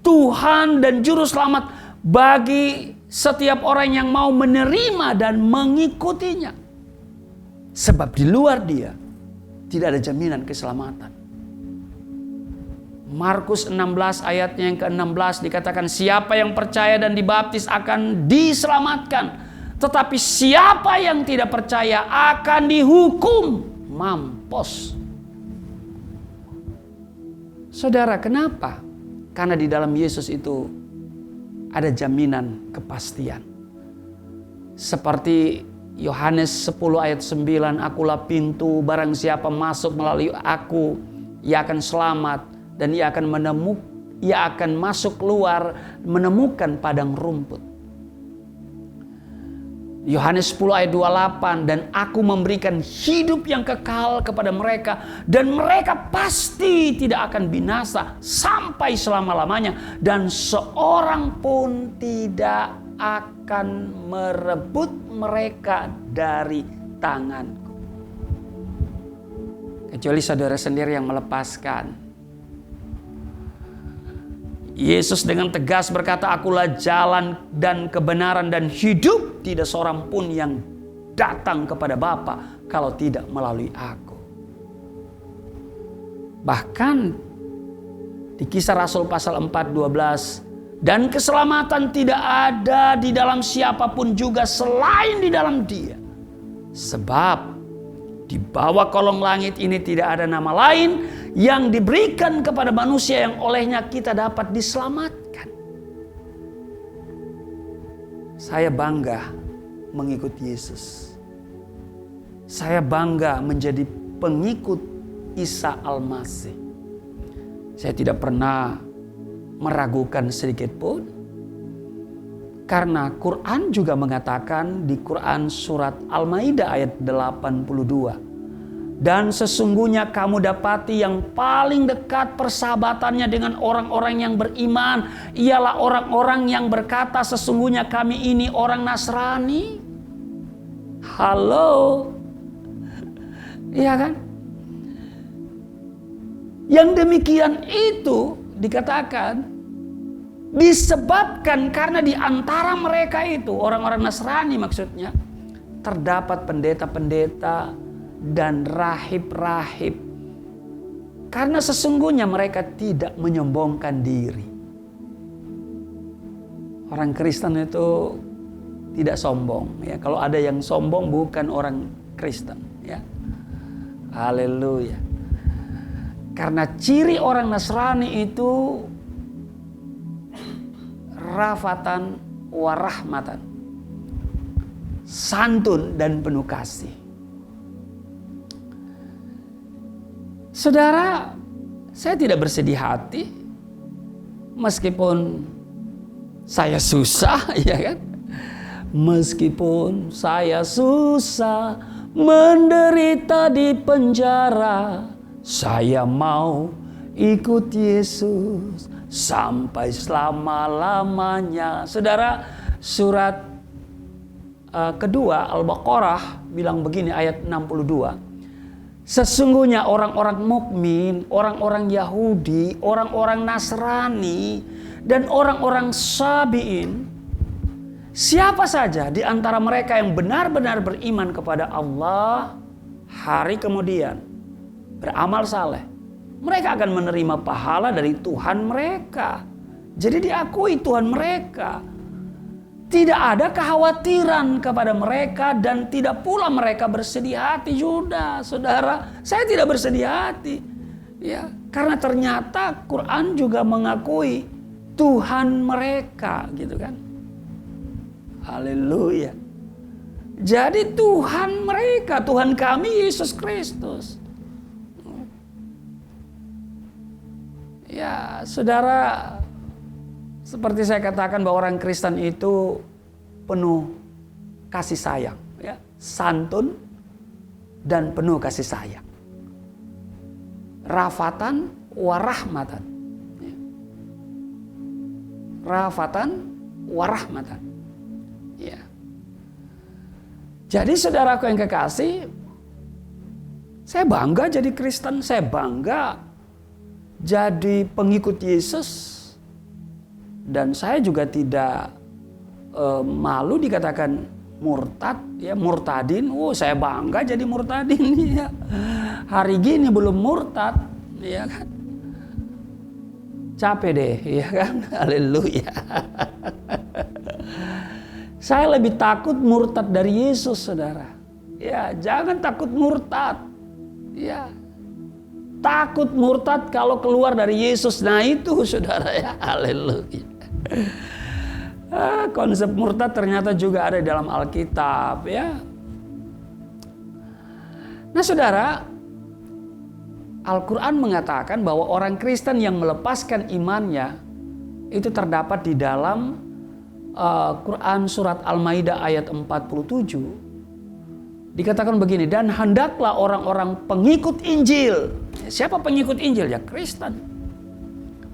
Tuhan dan juru selamat bagi setiap orang yang mau menerima dan mengikutinya. Sebab di luar dia tidak ada jaminan keselamatan. Markus 16 ayatnya yang ke-16 dikatakan, siapa yang percaya dan dibaptis akan diselamatkan, tetapi siapa yang tidak percaya akan dihukum mampus. Saudara, kenapa? Karena di dalam Yesus itu ada jaminan kepastian. Seperti Yohanes 10 ayat 9, akulah pintu, barang siapa masuk melalui aku, ia akan selamat dan ia akan masuk keluar menemukan padang rumput. Yohanes 10 ayat 28, dan aku memberikan hidup yang kekal kepada mereka dan mereka pasti tidak akan binasa sampai selama-lamanya dan seorang pun tidak akan merebut mereka dari tanganku. Kecuali saudara sendiri yang melepaskan. Yesus dengan tegas berkata, akulah jalan dan kebenaran dan hidup. Tidak seorang pun yang datang kepada Bapa kalau tidak melalui aku. Bahkan di Kisah Rasul pasal 4:12, dan keselamatan tidak ada di dalam siapapun juga selain di dalam Dia. Sebab di bawah kolong langit ini tidak ada nama lain yang diberikan kepada manusia yang olehnya kita dapat diselamatkan. Saya bangga mengikut Yesus. Saya bangga menjadi pengikut Isa Al-Masih. Saya tidak pernah meragukan sedikit pun. Karena Quran juga mengatakan di Quran surat Al-Maidah ayat 82. Dan sesungguhnya kamu dapati yang paling dekat persahabatannya dengan orang-orang yang beriman ialah orang-orang yang berkata sesungguhnya kami ini orang Nasrani. Halo. Iya kan? Yang demikian itu dikatakan disebabkan karena di antara mereka itu, orang-orang Nasrani maksudnya, terdapat pendeta-pendeta dan rahib-rahib. Karena sesungguhnya mereka tidak menyombongkan diri. Orang Kristen itu tidak sombong. Ya, kalau ada yang sombong bukan orang Kristen. Ya, haleluya. Karena ciri orang Nasrani itu rafatan warahmatan, santun dan penuh kasih. Saudara, saya tidak bersedih hati meskipun saya susah, ya kan? Meskipun saya susah menderita di penjara, saya mau ikut Yesus sampai selama-lamanya. Saudara, surat kedua Al-Baqarah bilang begini, ayat 62. Sesungguhnya orang-orang mukmin, orang-orang Yahudi, orang-orang Nasrani, dan orang-orang Sabi'in, siapa saja di antara mereka yang benar-benar beriman kepada Allah, hari kemudian beramal saleh, mereka akan menerima pahala dari Tuhan mereka. Jadi diakui Tuhan mereka. Tidak ada kekhawatiran kepada mereka dan tidak pula mereka bersedih hati. Sudah, saudara, saya tidak bersedih hati. Ya, karena ternyata Quran juga mengakui Tuhan mereka, gitu kan. Haleluya. Jadi Tuhan mereka, Tuhan kami Yesus Kristus. Ya, saudara, seperti saya katakan bahwa orang Kristen itu penuh kasih sayang, ya, santun dan penuh kasih sayang. Rafatan warahmatan. Ya. Rafatan warahmatan. Ya. Jadi saudaraku yang kekasih, saya bangga jadi Kristen, saya bangga jadi pengikut Yesus, dan saya juga tidak malu dikatakan murtad, ya, murtadin. Oh, saya bangga jadi murtadin, ya. Hari gini belum murtad, ya kan? Capek deh, ya kan? Haleluya. Saya lebih takut murtad dari Yesus, saudara. Ya, jangan takut murtad. Ya. Takut murtad kalau keluar dari Yesus. Nah itu, saudara, ya. Haleluya. Konsep murtad ternyata juga ada dalam Alkitab, ya. Nah, saudara, Al-Quran mengatakan bahwa orang Kristen yang melepaskan imannya itu terdapat di dalam Quran surat Al-Maidah ayat 47. Dikatakan begini, dan hendaklah orang-orang pengikut Injil. Siapa pengikut Injil? Ya, Kristen.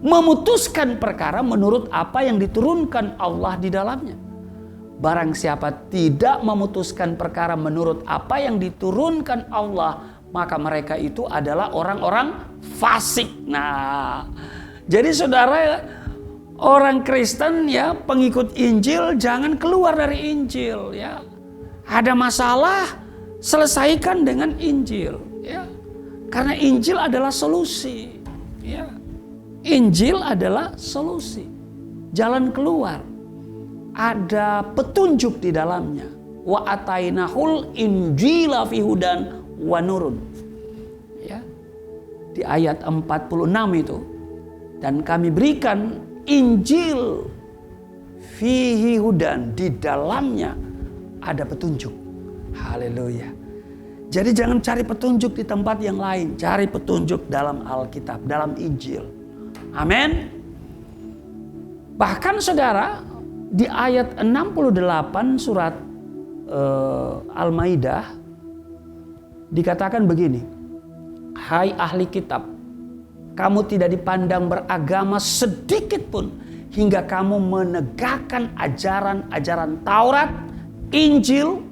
Memutuskan perkara menurut apa yang diturunkan Allah di dalamnya. Barang siapa tidak memutuskan perkara menurut apa yang diturunkan Allah, maka mereka itu adalah orang-orang fasik. Nah, jadi saudara, orang Kristen, ya, pengikut Injil, jangan keluar dari Injil, ya. Ada masalah, selesaikan dengan Injil, ya. Karena Injil adalah solusi, ya. Injil adalah solusi, jalan keluar, ada petunjuk di dalamnya. Wa atainahul injila fi hudan wa nurun, ya. Di ayat 46 itu, dan kami berikan Injil fihi hudan, di dalamnya ada petunjuk. Haleluya. Jadi jangan cari petunjuk di tempat yang lain, cari petunjuk dalam Alkitab, dalam Injil. Amin. Bahkan saudara, di ayat 68 surat Al-Maidah dikatakan begini, hai ahli kitab, kamu tidak dipandang beragama sedikit pun hingga kamu menegakkan ajaran-ajaran Taurat, Injil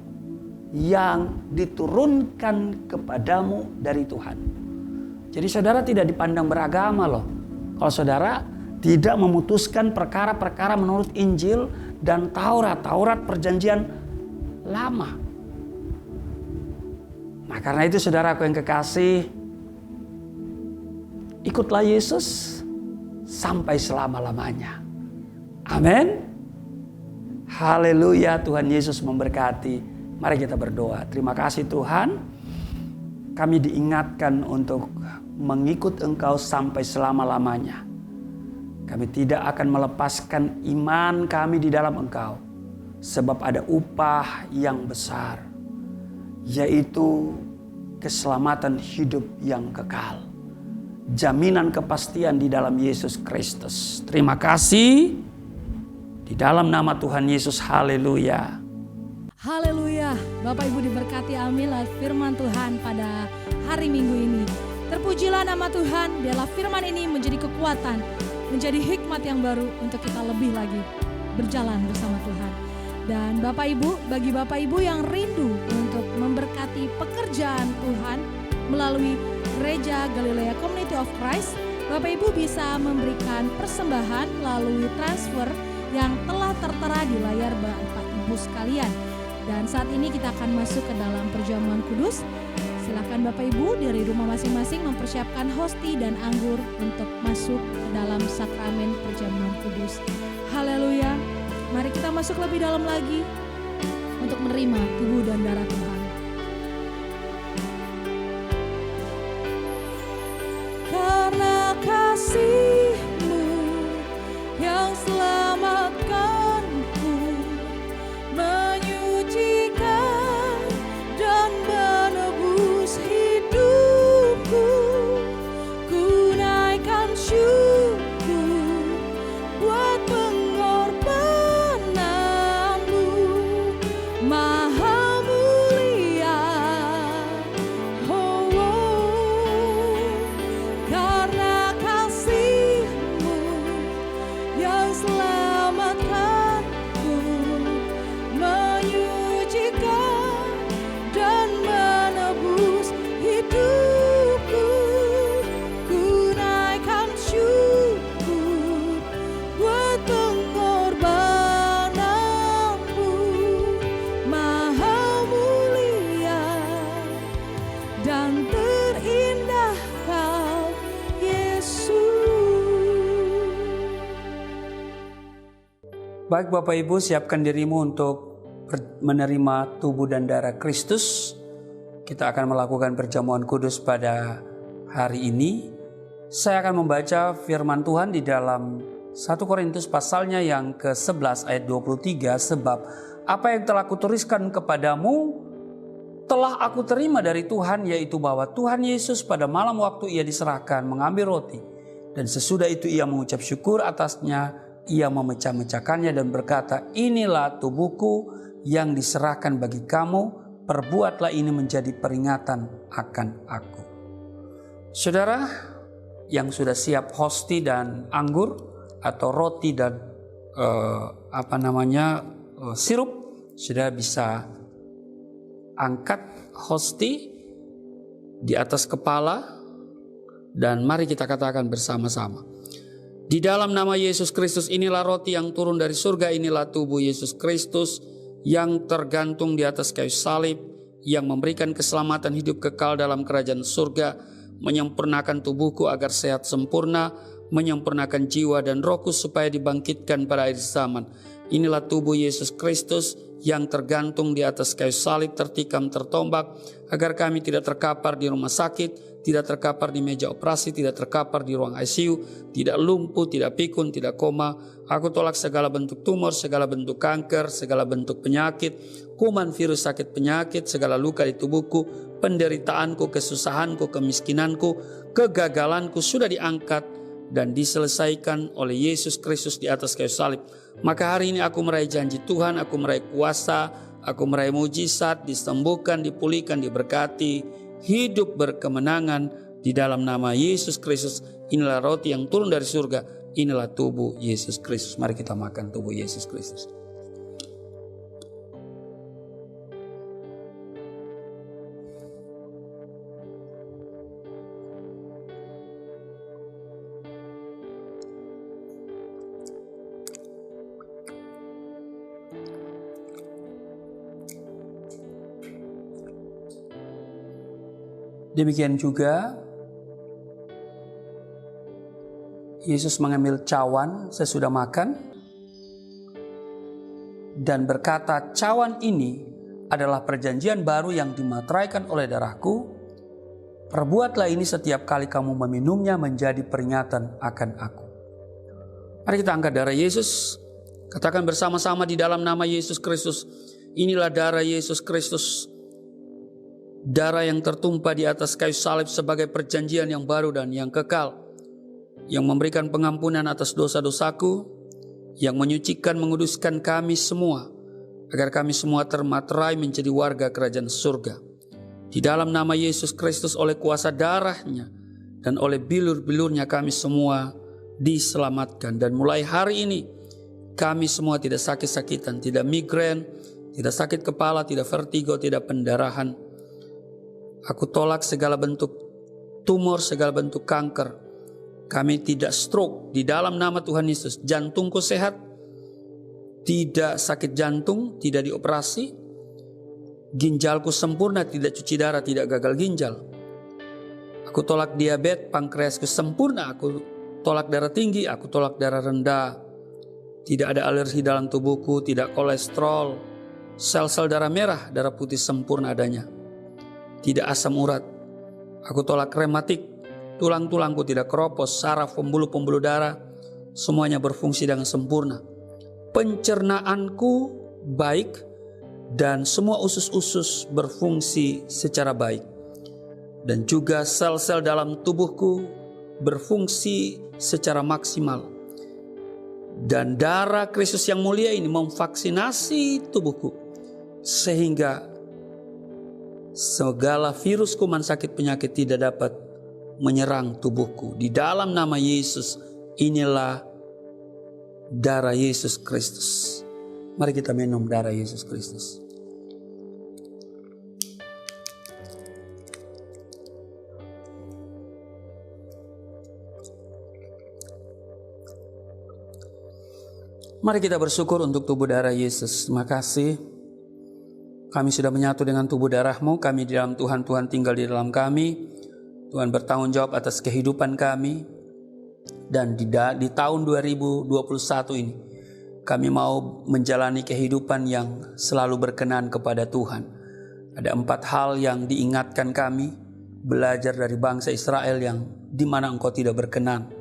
yang diturunkan kepadamu dari Tuhan. Jadi saudara tidak dipandang beragama loh. Kalau saudara tidak memutuskan perkara-perkara menurut Injil dan Taurat perjanjian lama. Nah karena itu saudaraku yang kekasih, ikutlah Yesus sampai selama-lamanya. Amin. Haleluya, Tuhan Yesus memberkati. Mari kita berdoa. Terima kasih Tuhan, kami diingatkan untuk mengikut Engkau sampai selama-lamanya. Kami tidak akan melepaskan iman kami di dalam Engkau, sebab ada upah yang besar, yaitu keselamatan hidup yang kekal. Jaminan kepastian di dalam Yesus Kristus. Terima kasih. Di dalam nama Tuhan Yesus, haleluya. Haleluya, Bapak Ibu diberkati, amin, lewat firman Tuhan pada hari Minggu ini. Terpujilah nama Tuhan, biarlah firman ini menjadi kekuatan, menjadi hikmat yang baru untuk kita lebih lagi berjalan bersama Tuhan. Dan Bapak Ibu, bagi Bapak Ibu yang rindu untuk memberkati pekerjaan Tuhan melalui Gereja Galilea Community of Christ, Bapak Ibu bisa memberikan persembahan melalui transfer yang telah tertera di layar Bapak Ibu sekalian. Dan saat ini kita akan masuk ke dalam perjamuan kudus. Silakan Bapak Ibu dari rumah masing-masing mempersiapkan hosti dan anggur untuk masuk ke dalam sakramen perjamuan kudus. Haleluya. Mari kita masuk lebih dalam lagi untuk menerima tubuh dan darah Tuhan. Karena kasih-Mu yang selamatkanku, menyucikan dan menebus hidupku, ku naikkan syukur buat pengorbanan-Mu, Maha mulia. Oh, oh. Karena kasih-Mu yang selamatkanku, menyucikan dan menebus hidupku, ku naikkan syukur buat pengorbanan-Mu, Maha mulia dan terindah Kau, Yesus. Baik Bapak Ibu, siapkan dirimu untuk menerima tubuh dan darah Kristus. Kita akan melakukan perjamuan kudus pada hari ini. Saya akan membaca firman Tuhan di dalam 1 Korintus pasalnya yang ke-11 ayat 23. Sebab apa yang telah kutuliskan kepadamu telah aku terima dari Tuhan, yaitu bahwa Tuhan Yesus pada malam waktu ia diserahkan mengambil roti, dan sesudah itu ia mengucap syukur atasnya, ia memecah-mecahkannya dan berkata, inilah tubuhku yang diserahkan bagi kamu, perbuatlah ini menjadi peringatan akan aku. Saudara yang sudah siap hosti dan anggur atau roti dan sirup, sudah bisa angkat hosti di atas kepala dan mari kita katakan bersama-sama. Di dalam nama Yesus Kristus, inilah roti yang turun dari surga, inilah tubuh Yesus Kristus yang tergantung di atas kayu salib, yang memberikan keselamatan hidup kekal dalam kerajaan surga, menyempurnakan tubuhku agar sehat sempurna, menyempurnakan jiwa dan rohku supaya dibangkitkan pada akhir zaman. Inilah tubuh Yesus Kristus yang tergantung di atas kayu salib, tertikam, tertombak, agar kami tidak terkapar di rumah sakit, tidak terkapar di meja operasi, tidak terkapar di ruang ICU, tidak lumpuh, tidak pikun, tidak koma. Aku tolak segala bentuk tumor, segala bentuk kanker, segala bentuk penyakit, kuman, virus, sakit penyakit, segala luka di tubuhku, penderitaanku, kesusahanku, kemiskinanku, kegagalanku sudah diangkat dan diselesaikan oleh Yesus Kristus di atas kayu salib. Maka hari ini aku meraih janji Tuhan, aku meraih kuasa, aku meraih mujizat, disembuhkan, dipulihkan, diberkati, hidup berkemenangan di dalam nama Yesus Kristus. Inilah roti yang turun dari surga, inilah tubuh Yesus Kristus. Mari kita makan tubuh Yesus Kristus. Demikian juga Yesus mengambil cawan sesudah makan dan berkata, "Cawan ini adalah perjanjian baru yang dimateraikan oleh darahku. Perbuatlah ini setiap kali kamu meminumnya menjadi peringatan akan aku." Mari kita angkat darah Yesus. Katakan bersama-sama di dalam nama Yesus Kristus. Inilah darah Yesus Kristus. Darah yang tertumpah di atas kayu salib sebagai perjanjian yang baru dan yang kekal. Yang memberikan pengampunan atas dosa-dosaku, yang menyucikan, menguduskan kami semua, agar kami semua termaterai menjadi warga kerajaan surga. Di dalam nama Yesus Kristus, oleh kuasa darahnya dan oleh bilur-bilurnya kami semua diselamatkan. Dan mulai hari ini, kami semua tidak sakit-sakitan, tidak migrain, tidak sakit kepala, tidak vertigo, tidak pendarahan. Aku tolak segala bentuk tumor, segala bentuk kanker. Kami tidak stroke di dalam nama Tuhan Yesus. Jantungku sehat, tidak sakit jantung, tidak dioperasi. Ginjalku sempurna, tidak cuci darah, tidak gagal ginjal. Aku tolak diabetes, pankreasku sempurna. Aku tolak darah tinggi, aku tolak darah rendah. Tidak ada alergi dalam tubuhku, tidak kolesterol. Sel-sel darah merah, darah putih sempurna adanya. Tidak asam urat. Aku tolak rematik. Tulang-tulangku tidak keropos, saraf, pembuluh-pembuluh darah, semuanya berfungsi dengan sempurna. Pencernaanku baik dan semua usus-usus berfungsi secara baik. Dan juga sel-sel dalam tubuhku berfungsi secara maksimal. Dan darah Kristus yang mulia ini memvaksinasi tubuhku. Sehingga segala virus kuman sakit penyakit tidak dapat menyerang tubuhku. Di dalam nama Yesus, inilah darah Yesus Kristus. Mari kita minum darah Yesus Kristus. Mari kita bersyukur untuk tubuh darah Yesus. Terima kasih. Kami sudah menyatu dengan tubuh darah-Mu. Kami di dalam Tuhan, Tuhan tinggal di dalam kami. Tuhan bertanggung jawab atas kehidupan kami. Dan di tahun 2021 ini, kami mau menjalani kehidupan yang selalu berkenan kepada Tuhan. Ada 4 hal yang diingatkan kami, belajar dari bangsa Israel yang dimana Engkau tidak berkenan.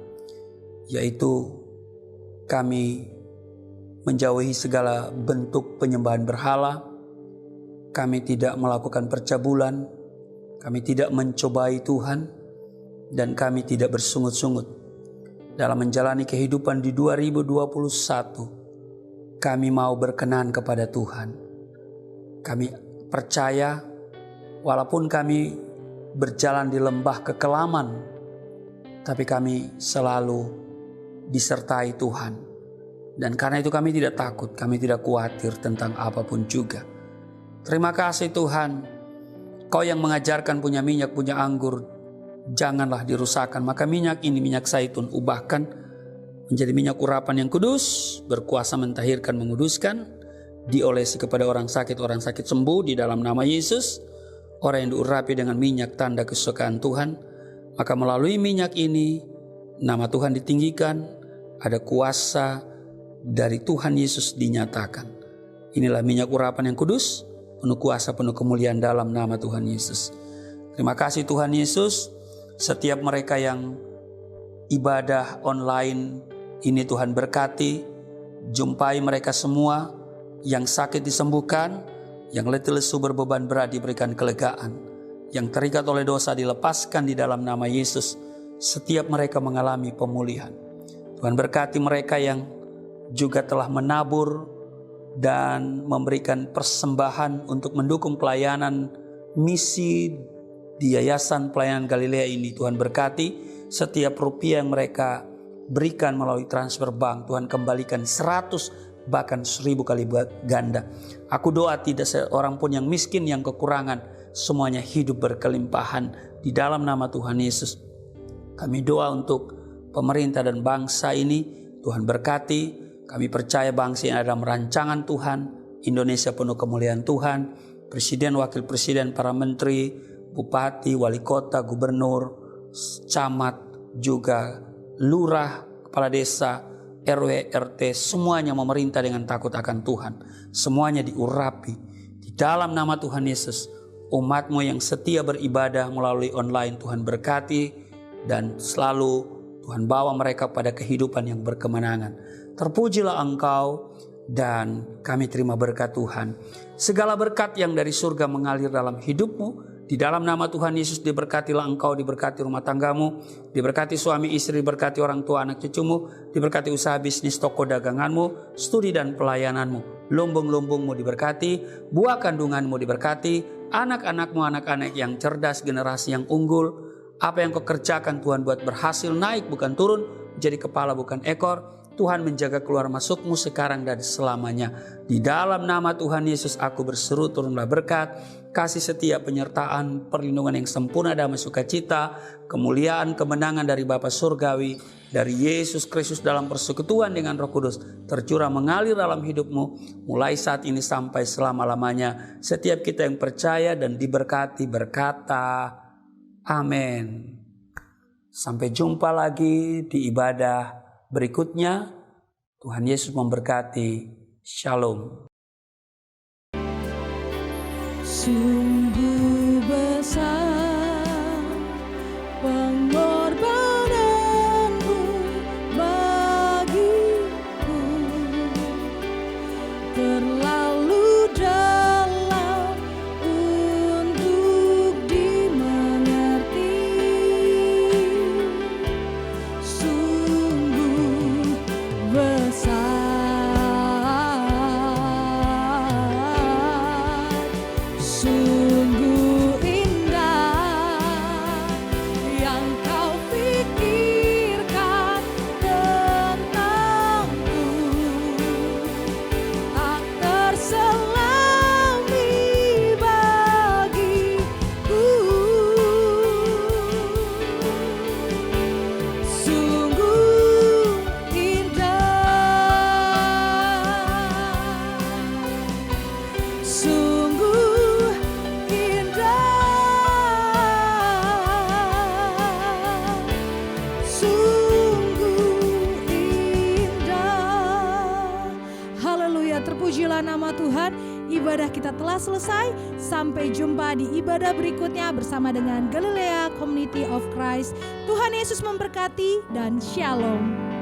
Yaitu kami menjauhi segala bentuk penyembahan berhala. Kami tidak melakukan percabulan. Kami tidak mencobai Tuhan, dan kami tidak bersungut-sungut. Dalam menjalani kehidupan di 2021, kami mau berkenan kepada Tuhan. Kami percaya, walaupun kami berjalan di lembah kekelaman, tapi kami selalu disertai Tuhan. Dan karena itu kami tidak takut, kami tidak khawatir tentang apapun juga. Terima kasih Tuhan. Kau yang mengajarkan punya minyak, punya anggur, janganlah dirusakkan. Maka minyak ini, minyak zaitun, ubahkan menjadi minyak urapan yang kudus, berkuasa mentahirkan, menguduskan, diolesi kepada orang sakit sembuh di dalam nama Yesus. Orang yang diurapi dengan minyak tanda kesukaan Tuhan, maka melalui minyak ini, nama Tuhan ditinggikan, ada kuasa dari Tuhan Yesus dinyatakan. Inilah minyak urapan yang kudus, penuh kuasa, penuh kemuliaan dalam nama Tuhan Yesus. Terima kasih Tuhan Yesus. Setiap mereka yang ibadah online ini Tuhan berkati. Jumpai mereka semua. Yang sakit disembuhkan. Yang letih lesu berbeban berat diberikan kelegaan. Yang terikat oleh dosa dilepaskan di dalam nama Yesus. Setiap mereka mengalami pemulihan. Tuhan berkati mereka yang juga telah menabur dan memberikan persembahan untuk mendukung pelayanan misi di Yayasan Pelayanan Galilea ini. Tuhan berkati setiap rupiah yang mereka berikan melalui transfer bank. Tuhan kembalikan 100 bahkan 1000 kali ganda. Aku doa tidak seorang pun yang miskin, yang kekurangan, semuanya hidup berkelimpahan di dalam nama Tuhan Yesus. Kami doa untuk pemerintah dan bangsa ini. Tuhan berkati. Kami percaya bangsa yang ada dalam rancangan Tuhan. Indonesia penuh kemuliaan Tuhan. Presiden, wakil presiden, para menteri, bupati, wali kota, gubernur, camat, juga lurah, kepala desa, RW, RT, semuanya memerintah dengan takut akan Tuhan. Semuanya diurapi di dalam nama Tuhan Yesus. Umat-Mu yang setia beribadah melalui online, Tuhan berkati dan selalu Tuhan bawa mereka pada kehidupan yang berkemenangan. Terpujilah Engkau dan kami terima berkat Tuhan. Segala berkat yang dari surga mengalir dalam hidup-Mu. Di dalam nama Tuhan Yesus diberkatilah engkau, diberkati rumah tanggamu, diberkati suami istri, diberkati orang tua anak cucumu, diberkati usaha bisnis toko daganganmu, studi dan pelayananmu. Lumbung-lumbungmu diberkati, buah kandunganmu diberkati, anak-anakmu anak-anak yang cerdas, generasi yang unggul. Apa yang kau kerjakan Tuhan buat berhasil, naik bukan turun, jadi kepala bukan ekor. Tuhan menjaga keluar masukmu sekarang dan selamanya. Di dalam nama Tuhan Yesus aku berseru, turunlah berkat, kasih setia, penyertaan, perlindungan yang sempurna, damai sukacita, kemuliaan, kemenangan dari Bapa Surgawi, dari Yesus Kristus dalam persekutuan dengan Roh Kudus, tercurah mengalir dalam hidupmu, mulai saat ini sampai selama-lamanya. Setiap kita yang percaya dan diberkati berkata, amin. Sampai jumpa lagi di ibadah berikutnya. Tuhan Yesus memberkati. Shalom. Sungguh besar pengorbananmu bagiku, terlalu dalam untuk dimengerti. Sungguh besar, sungguh indah yang kau pikirkan tentangku, tak terselami bagiku. Sungguh indah, sungguh indah, sungguh indah. Haleluya, terpujilah nama Tuhan. Ibadah kita telah selesai. Sampai jumpa di ibadah berikutnya bersama dengan Galilea Community of Christ. Tuhan Yesus memberkati dan shalom.